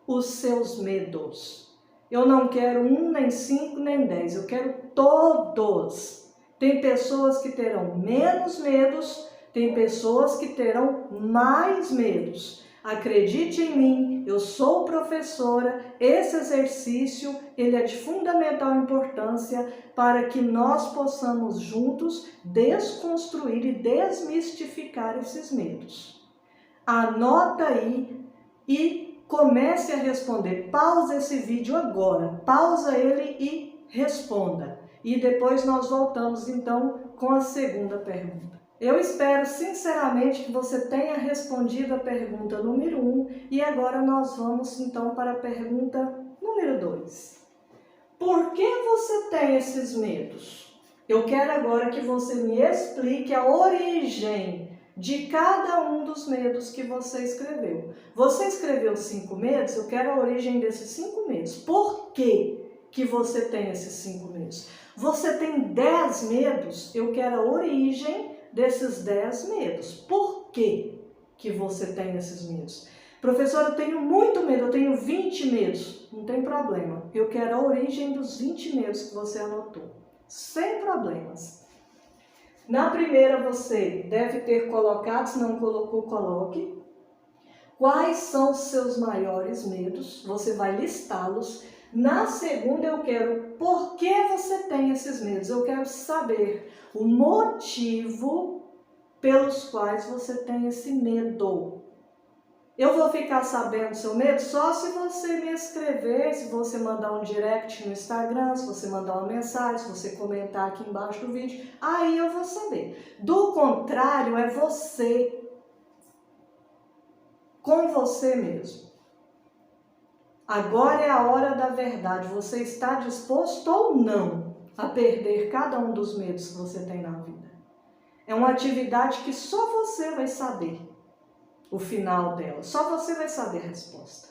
os seus medos. Eu não quero 1, nem 5, nem 10. Eu quero todos. Tem pessoas que terão menos medos, tem pessoas que terão mais medos. Acredite em mim, eu sou professora, esse exercício ele é de fundamental importância para que nós possamos juntos desconstruir e desmistificar esses medos. Anota aí e comece a responder. Pausa esse vídeo agora, pausa ele e responda. E depois nós voltamos então com a segunda pergunta. Eu espero sinceramente que você tenha respondido a pergunta número 1 e agora nós vamos então para a pergunta número 2. Por que você tem esses medos? Eu quero agora que você me explique a origem de cada um dos medos que você escreveu. Você escreveu 5 medos, eu quero a origem desses 5 medos. Por que você tem esses 5 medos? Você tem 10 medos, eu quero a origem desses 10 medos. Por que você tem esses medos? Professor, eu tenho muito medo, eu tenho 20 medos. Não tem problema. Eu quero a origem dos 20 medos que você anotou. Sem problemas. Na primeira você deve ter colocado, se não colocou, coloque. Quais são os seus maiores medos? Você vai listá-los. Na segunda eu quero por que você tem esses medos. Eu quero saber o motivo pelos quais você tem esse medo. Eu vou ficar sabendo o seu medo só se você me escrever, se você mandar um direct no Instagram, se você mandar uma mensagem, se você comentar aqui embaixo do vídeo, aí eu vou saber. Do contrário, é você, com você mesmo. Agora é a hora da verdade. Você está disposto ou não a perder cada um dos medos que você tem na vida. É uma atividade que só você vai saber o final dela, só você vai saber a resposta.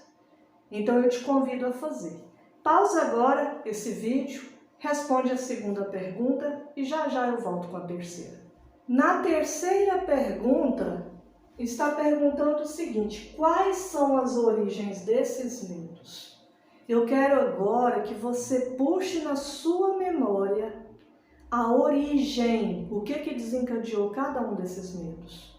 Então eu te convido a fazer. Pausa agora esse vídeo, responde a segunda pergunta e já eu volto com a terceira. Na terceira pergunta, está perguntando o seguinte: quais são as origens desses medos? Eu quero agora que você puxe na sua memória a origem, o que desencadeou cada um desses medos.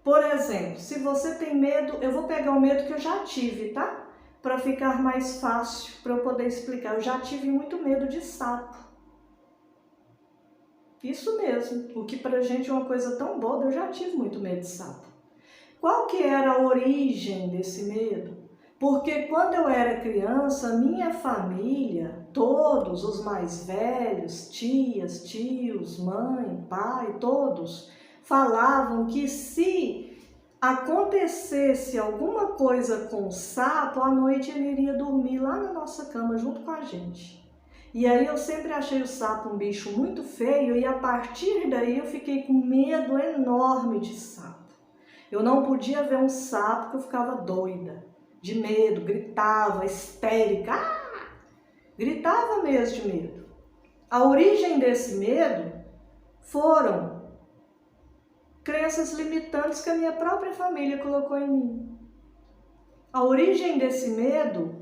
Por exemplo, se você tem medo, eu vou pegar o medo que eu já tive, tá? Para ficar mais fácil, para eu poder explicar. Eu já tive muito medo de sapo. Isso mesmo, o que pra gente é uma coisa tão boba, eu já tive muito medo de sapo. Qual que era a origem desse medo? Porque quando eu era criança, minha família, todos os mais velhos, tias, tios, mãe, pai, todos, falavam que se acontecesse alguma coisa com o sapo, à noite ele iria dormir lá na nossa cama junto com a gente. E aí eu sempre achei o sapo um bicho muito feio e a partir daí eu fiquei com medo enorme de sapo. Eu não podia ver um sapo que eu ficava doida, de medo, gritava, histérica, gritava mesmo de medo. A origem desse medo foram crenças limitantes que a minha própria família colocou em mim. A origem desse medo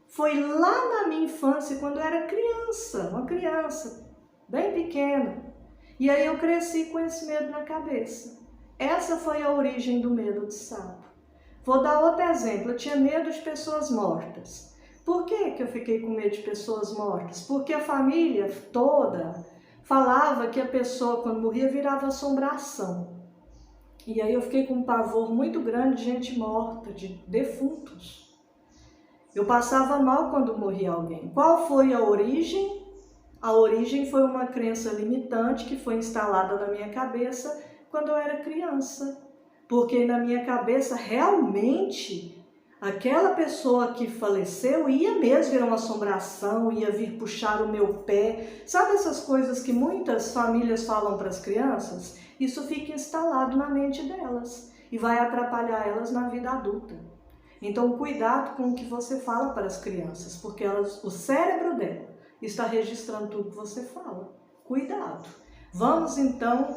foi lá na minha infância, quando eu era criança, uma criança bem pequena. E aí eu cresci com esse medo na cabeça. Essa foi a origem do medo de sapo. Vou dar outro exemplo. Eu tinha medo de pessoas mortas. Por que eu fiquei com medo de pessoas mortas? Porque a família toda falava que a pessoa, quando morria, virava assombração. E aí eu fiquei com um pavor muito grande de gente morta, de defuntos. Eu passava mal quando morria alguém. Qual foi a origem? A origem foi uma crença limitante que foi instalada na minha cabeça quando eu era criança. Porque na minha cabeça, realmente, aquela pessoa que faleceu ia mesmo virar uma assombração, ia vir puxar o meu pé. Sabe essas coisas que muitas famílias falam para as crianças? Isso fica instalado na mente delas e vai atrapalhar elas na vida adulta. Então, cuidado com o que você fala para as crianças, porque o cérebro dela está registrando tudo que você fala. Cuidado. Vamos, então,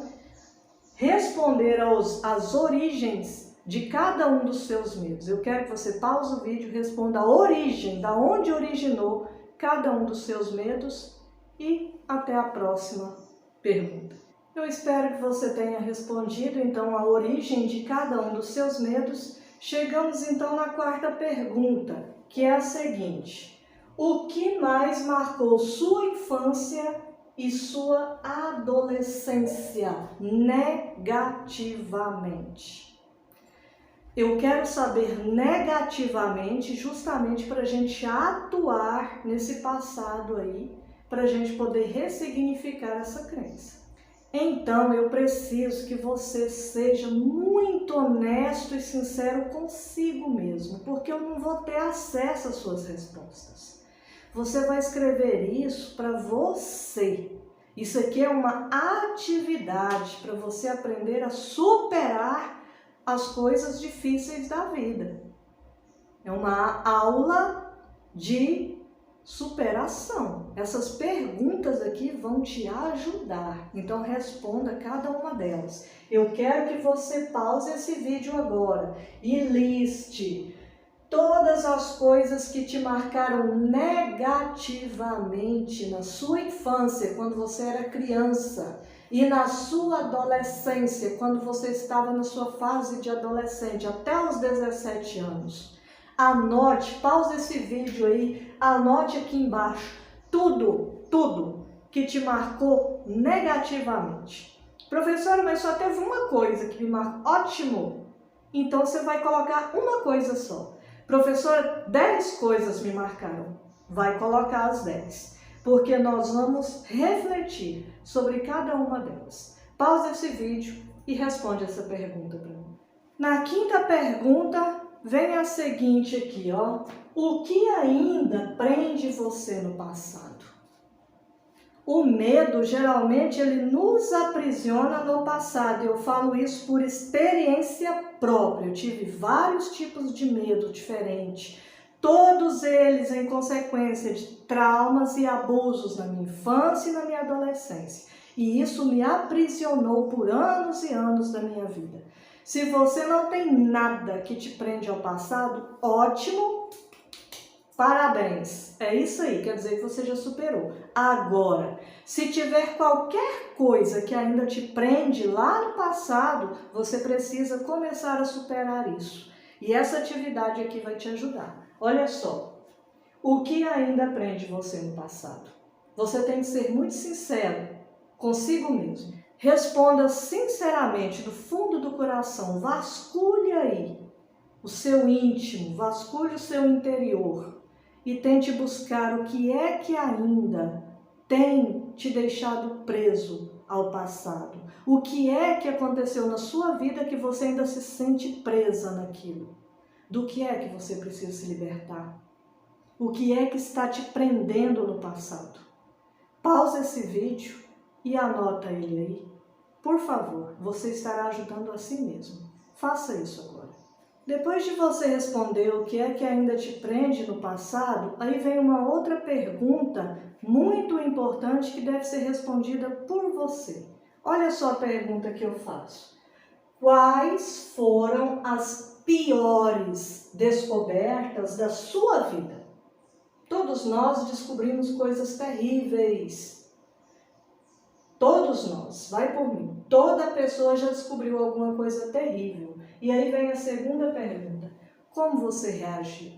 responder às origens de cada um dos seus medos. Eu quero que você pause o vídeo e responda a origem, da onde originou cada um dos seus medos e até a próxima pergunta. Eu espero que você tenha respondido, então, a origem de cada um dos seus medos. Chegamos, então, na quarta pergunta, que é a seguinte: o que mais marcou sua infância e sua adolescência negativamente? Eu quero saber negativamente, justamente para a gente atuar nesse passado aí, para a gente poder ressignificar essa crença. Então, eu preciso que você seja muito honesto e sincero consigo mesmo, porque eu não vou ter acesso às suas respostas. Você vai escrever isso para você. Isso aqui é uma atividade para você aprender a superar as coisas difíceis da vida. É uma aula de superação. Essas perguntas aqui vão te ajudar. Então responda cada uma delas. Eu quero que você pause esse vídeo agora e liste todas as coisas que te marcaram negativamente na sua infância, quando você era criança, e na sua adolescência, quando você estava na sua fase de adolescente, até os 17 anos. Anote, pause esse vídeo aí, anote aqui embaixo tudo que te marcou negativamente. Professora, mas só teve uma coisa que me marcou. Ótimo! Então você vai colocar uma coisa só. Professora, 10 coisas me marcaram. Vai colocar as 10, porque nós vamos refletir sobre cada uma delas. Pause esse vídeo e responde essa pergunta para mim. Na quinta pergunta, vem a seguinte aqui, ó. O que ainda prende você no passado? O medo, geralmente, ele nos aprisiona no passado. Eu falo isso por experiência própria. Eu tive vários tipos de medo diferentes. Todos eles em consequência de traumas e abusos na minha infância e na minha adolescência. E isso me aprisionou por anos e anos da minha vida. Se você não tem nada que te prende ao passado, ótimo, parabéns. É isso aí, quer dizer que você já superou. Agora, se tiver qualquer coisa que ainda te prende lá no passado, você precisa começar a superar isso. E essa atividade aqui vai te ajudar. Olha só, o que ainda prende você no passado? Você tem que ser muito sincero consigo mesmo. Responda sinceramente, do fundo do coração, vasculhe aí o seu íntimo, vasculhe o seu interior e tente buscar o que é que ainda tem te deixado preso ao passado. O que é que aconteceu na sua vida que você ainda se sente presa naquilo? Do que é que você precisa se libertar? O que é que está te prendendo no passado? Pausa esse vídeo e anota ele aí. Por favor, você estará ajudando a si mesmo. Faça isso agora. Depois de você responder o que é que ainda te prende no passado, aí vem uma outra pergunta muito importante que deve ser respondida por você. Olha só a pergunta que eu faço. Quais foram as piores descobertas da sua vida? Todos nós descobrimos coisas terríveis. Todos nós, vai por mim. Toda pessoa já descobriu alguma coisa terrível. E aí vem a segunda pergunta. Como você reagiu?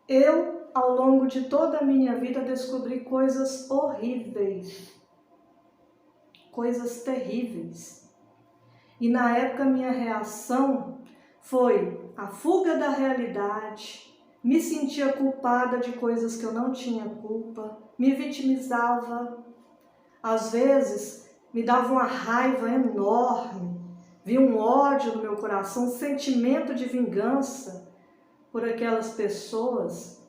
Eu, ao longo de toda a minha vida, descobri coisas horríveis. Coisas terríveis. E na época minha reação foi a fuga da realidade, me sentia culpada de coisas que eu não tinha culpa, me vitimizava, às vezes me dava uma raiva enorme, vi um ódio no meu coração, um sentimento de vingança por aquelas pessoas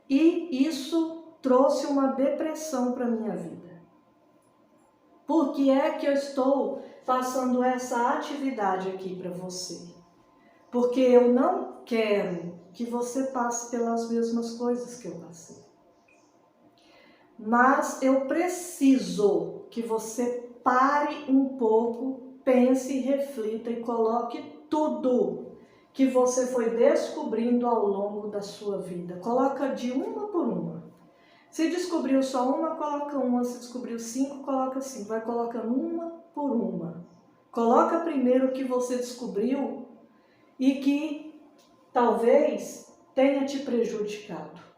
e isso trouxe uma depressão para a minha vida. Por que é que eu estou passando essa atividade aqui para você? Porque eu não quero que você passe pelas mesmas coisas que eu passei. Mas eu preciso que você pare um pouco, pense, reflita e coloque tudo que você foi descobrindo ao longo da sua vida. Coloca de uma por uma. Se descobriu só uma, coloca uma. Se descobriu 5, coloca 5. Vai colocando uma por uma. Coloca primeiro o que você descobriu e que talvez tenha te prejudicado.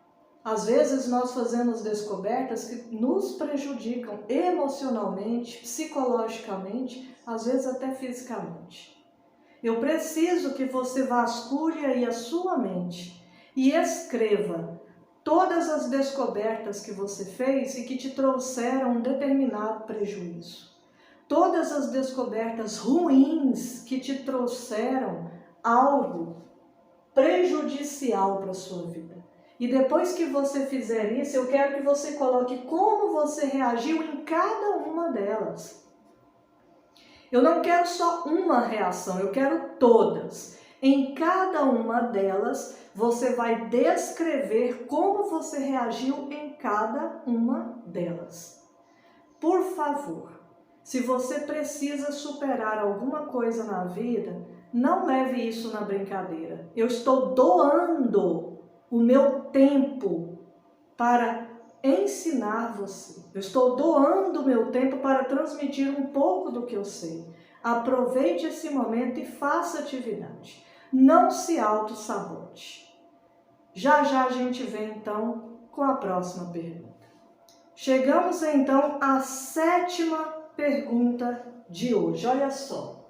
Às vezes nós fazemos descobertas que nos prejudicam emocionalmente, psicologicamente, às vezes até fisicamente. Eu preciso que você vasculhe aí a sua mente e escreva todas as descobertas que você fez e que te trouxeram um determinado prejuízo. Todas as descobertas ruins que te trouxeram algo prejudicial para a sua vida. E depois que você fizer isso, eu quero que você coloque como você reagiu em cada uma delas. Eu não quero só uma reação, eu quero todas. Em cada uma delas, você vai descrever como você reagiu em cada uma delas. Por favor, se você precisa superar alguma coisa na vida, não leve isso na brincadeira. Eu estou doando o meu tempo para ensinar você. Eu estou doando o meu tempo para transmitir um pouco do que eu sei. Aproveite esse momento e faça atividade. Não se auto-sabote. Já já a gente vem então com a próxima pergunta. Chegamos então à 7ª pergunta de hoje. Olha só.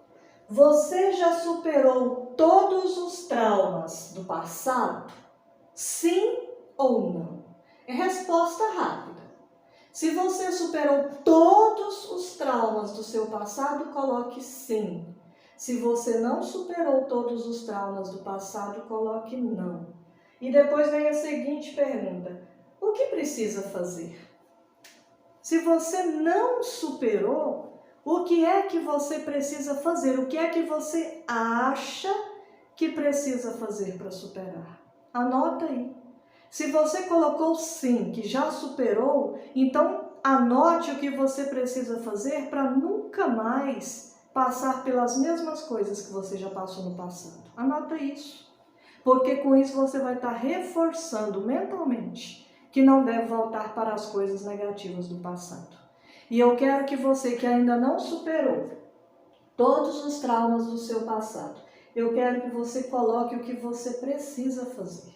Você já superou todos os traumas do passado? Sim ou não? É resposta rápida. Se você superou todos os traumas do seu passado, coloque sim. Se você não superou todos os traumas do passado, coloque não. E depois vem a seguinte pergunta: o que precisa fazer? Se você não superou, o que é que você precisa fazer? O que é que você acha que precisa fazer para superar? Anota aí. Se você colocou sim, que já superou, então anote o que você precisa fazer para nunca mais passar pelas mesmas coisas que você já passou no passado. Anota isso. Porque com isso você vai estar reforçando mentalmente que não deve voltar para as coisas negativas do passado. E eu quero que você que ainda não superou todos os traumas do seu passado, eu quero que você coloque o que você precisa fazer.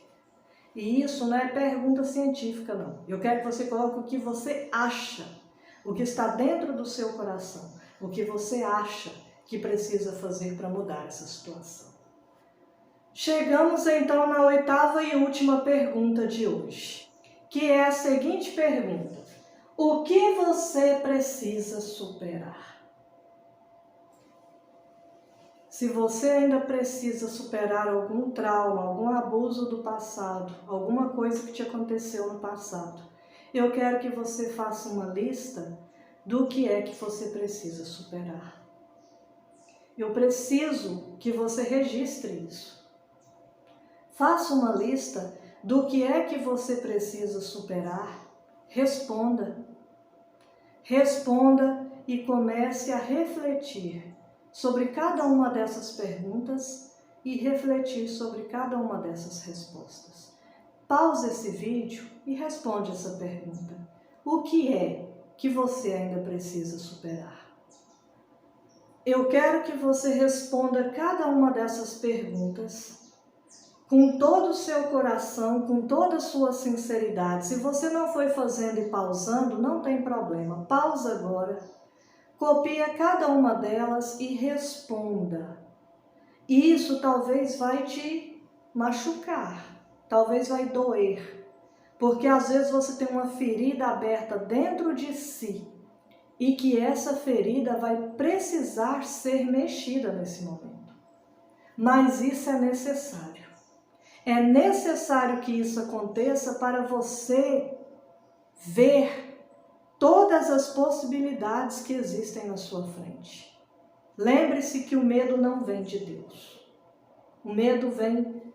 E isso não é pergunta científica, não. Eu quero que você coloque o que você acha, o que está dentro do seu coração, o que você acha que precisa fazer para mudar essa situação. Chegamos então na 8ª e última pergunta de hoje, que é a seguinte pergunta: o que você precisa superar? Se você ainda precisa superar algum trauma, algum abuso do passado, alguma coisa que te aconteceu no passado, eu quero que você faça uma lista do que é que você precisa superar. Eu preciso que você registre isso. Faça uma lista do que é que você precisa superar. Responda. Responda e comece a refletir sobre cada uma dessas perguntas e refletir sobre cada uma dessas respostas. Pause esse vídeo e responde essa pergunta. O que é que você ainda precisa superar? Eu quero que você responda cada uma dessas perguntas com todo o seu coração, com toda a sua sinceridade. Se você não foi fazendo e pausando, não tem problema. Pausa agora. Copia cada uma delas e responda. Isso talvez vai te machucar, talvez vai doer, porque às vezes você tem uma ferida aberta dentro de si e que essa ferida vai precisar ser mexida nesse momento. Mas isso é necessário. É necessário que isso aconteça para você ver todas as possibilidades que existem na sua frente. Lembre-se que o medo não vem de Deus. O medo vem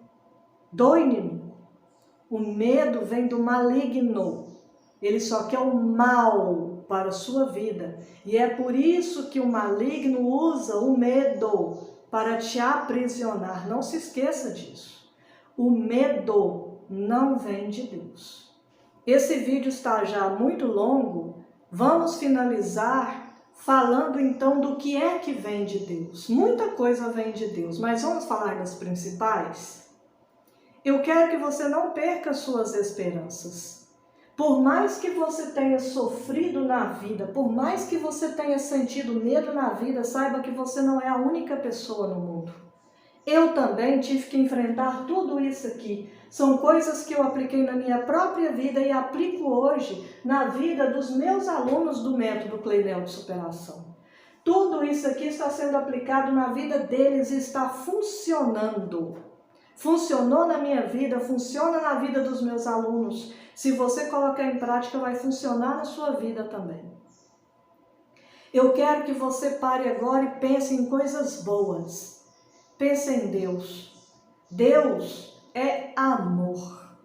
do inimigo. O medo vem do maligno. Ele só quer o mal para a sua vida. E é por isso que o maligno usa o medo para te aprisionar. Não se esqueça disso. O medo não vem de Deus. Esse vídeo está já muito longo. Vamos finalizar falando então do que é que vem de Deus. Muita coisa vem de Deus, mas vamos falar das principais? Eu quero que você não perca suas esperanças. Por mais que você tenha sofrido na vida, por mais que você tenha sentido medo na vida, saiba que você não é a única pessoa no mundo. Eu também tive que enfrentar tudo isso aqui. São coisas que eu apliquei na minha própria vida e aplico hoje na vida dos meus alunos do método Kleinel de superação. Tudo isso aqui está sendo aplicado na vida deles e está funcionando. Funcionou na minha vida, funciona na vida dos meus alunos. Se você colocar em prática, vai funcionar na sua vida também. Eu quero que você pare agora e pense em coisas boas. Pense em Deus. Deus é amor.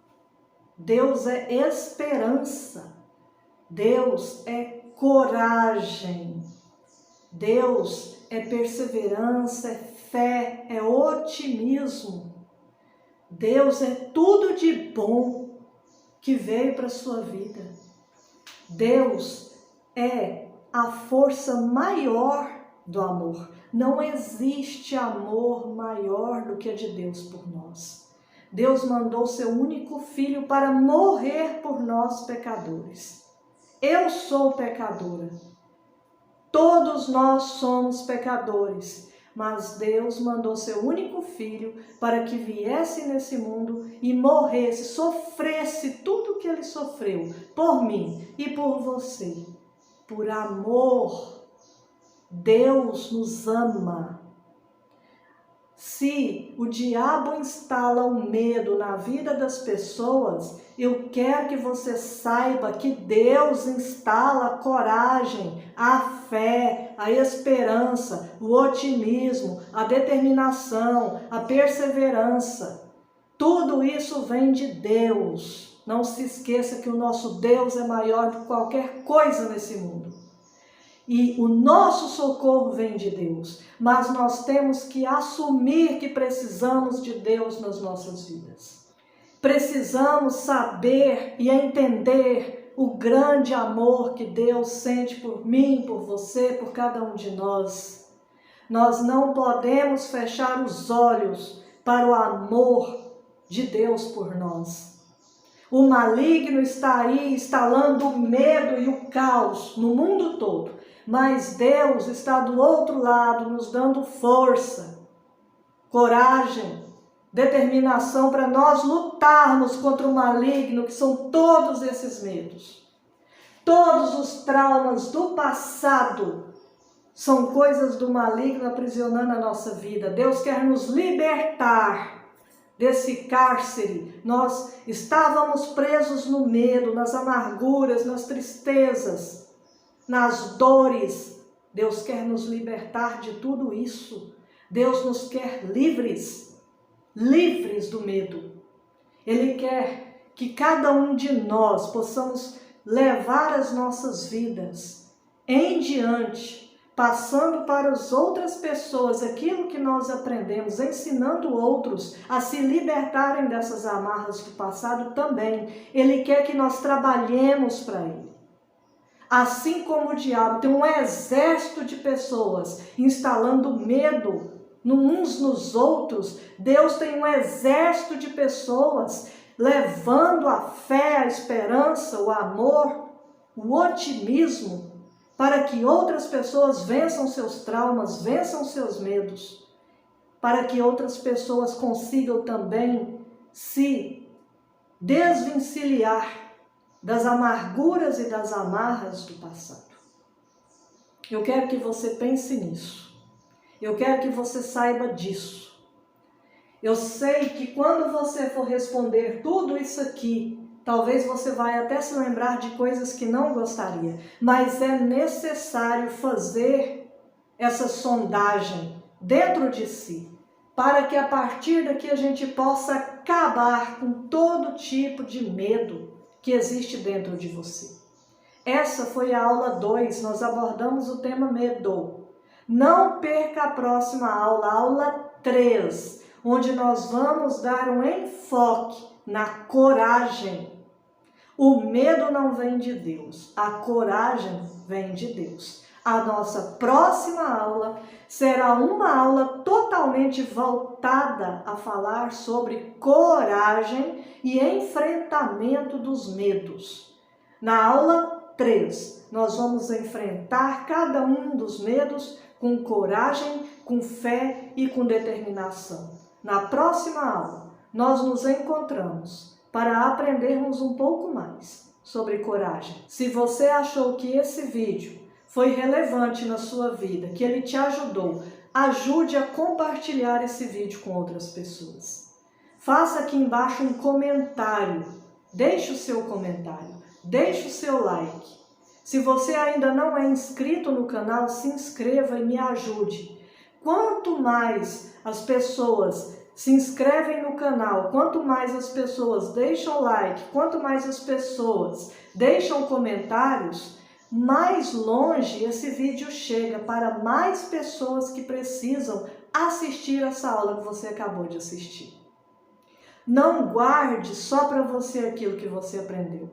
Deus é esperança. Deus é coragem. Deus é perseverança, é fé, é otimismo. Deus é tudo de bom que veio para a sua vida. Deus é a força maior do amor. Não existe amor maior do que a de Deus por nós. Deus mandou seu único filho para morrer por nós pecadores. Eu sou pecadora. Todos nós somos pecadores. Mas Deus mandou seu único filho para que viesse nesse mundo e morresse, sofresse tudo o que ele sofreu por mim e por você. Por amor. Deus nos ama. Se o diabo instala o medo na vida das pessoas, eu quero que você saiba que Deus instala a coragem, a fé, a esperança, o otimismo, a determinação, a perseverança. Tudo isso vem de Deus. Não se esqueça que o nosso Deus é maior do que qualquer coisa nesse mundo. E o nosso socorro vem de Deus, mas nós temos que assumir que precisamos de Deus nas nossas vidas. Precisamos saber e entender o grande amor que Deus sente por mim, por você, por cada um de nós. Nós não podemos fechar os olhos para o amor de Deus por nós. O maligno está aí instalando o medo e o caos no mundo todo. Mas Deus está do outro lado, nos dando força, coragem, determinação para nós lutarmos contra o maligno, que são todos esses medos. Todos os traumas do passado são coisas do maligno aprisionando a nossa vida. Deus quer nos libertar desse cárcere. Nós estávamos presos no medo, nas amarguras, nas tristezas, nas dores. Deus quer nos libertar de tudo isso. Deus nos quer livres, livres do medo. Ele quer que cada um de nós possamos levar as nossas vidas em diante, passando para as outras pessoas aquilo que nós aprendemos, ensinando outros a se libertarem dessas amarras do passado também. Ele quer que nós trabalhemos para Ele. Assim como o diabo tem um exército de pessoas instalando medo uns nos outros, Deus tem um exército de pessoas levando a fé, a esperança, o amor, o otimismo, para que outras pessoas vençam seus traumas, vençam seus medos, para que outras pessoas consigam também se desvencilhar das amarguras e das amarras do passado. Eu quero que você pense nisso. Eu quero que você saiba disso. Eu sei que quando você for responder tudo isso aqui, talvez você vai até se lembrar de coisas que não gostaria, mas é necessário fazer essa sondagem dentro de si, para que a partir daqui a gente possa acabar com todo tipo de medo que existe dentro de você. Essa foi a aula 2, nós abordamos o tema medo. Não perca a próxima aula, a aula 3, onde nós vamos dar um enfoque na coragem. O medo não vem de Deus, a coragem vem de Deus. A nossa próxima aula será uma aula totalmente voltada a falar sobre coragem e enfrentamento dos medos. Na aula 3, nós vamos enfrentar cada um dos medos com coragem, com fé e com determinação. Na próxima aula, nós nos encontramos para aprendermos um pouco mais sobre coragem. Se você achou que esse vídeo foi relevante na sua vida, que ele te ajudou, ajude a compartilhar esse vídeo com outras pessoas. Faça aqui embaixo um comentário, deixe o seu comentário, deixe o seu like. Se você ainda não é inscrito no canal, se inscreva e me ajude. Quanto mais as pessoas se inscrevem no canal, quanto mais as pessoas deixam like, quanto mais as pessoas deixam comentários, mais longe esse vídeo chega para mais pessoas que precisam assistir essa aula que você acabou de assistir. Não guarde só para você aquilo que você aprendeu.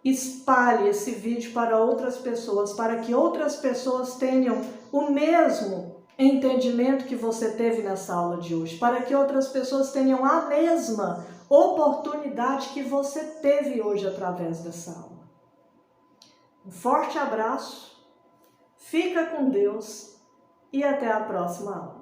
Espalhe esse vídeo para outras pessoas, para que outras pessoas tenham o mesmo entendimento que você teve nessa aula de hoje, para que outras pessoas tenham a mesma oportunidade que você teve hoje através dessa aula. Um forte abraço, fica com Deus e até a próxima aula.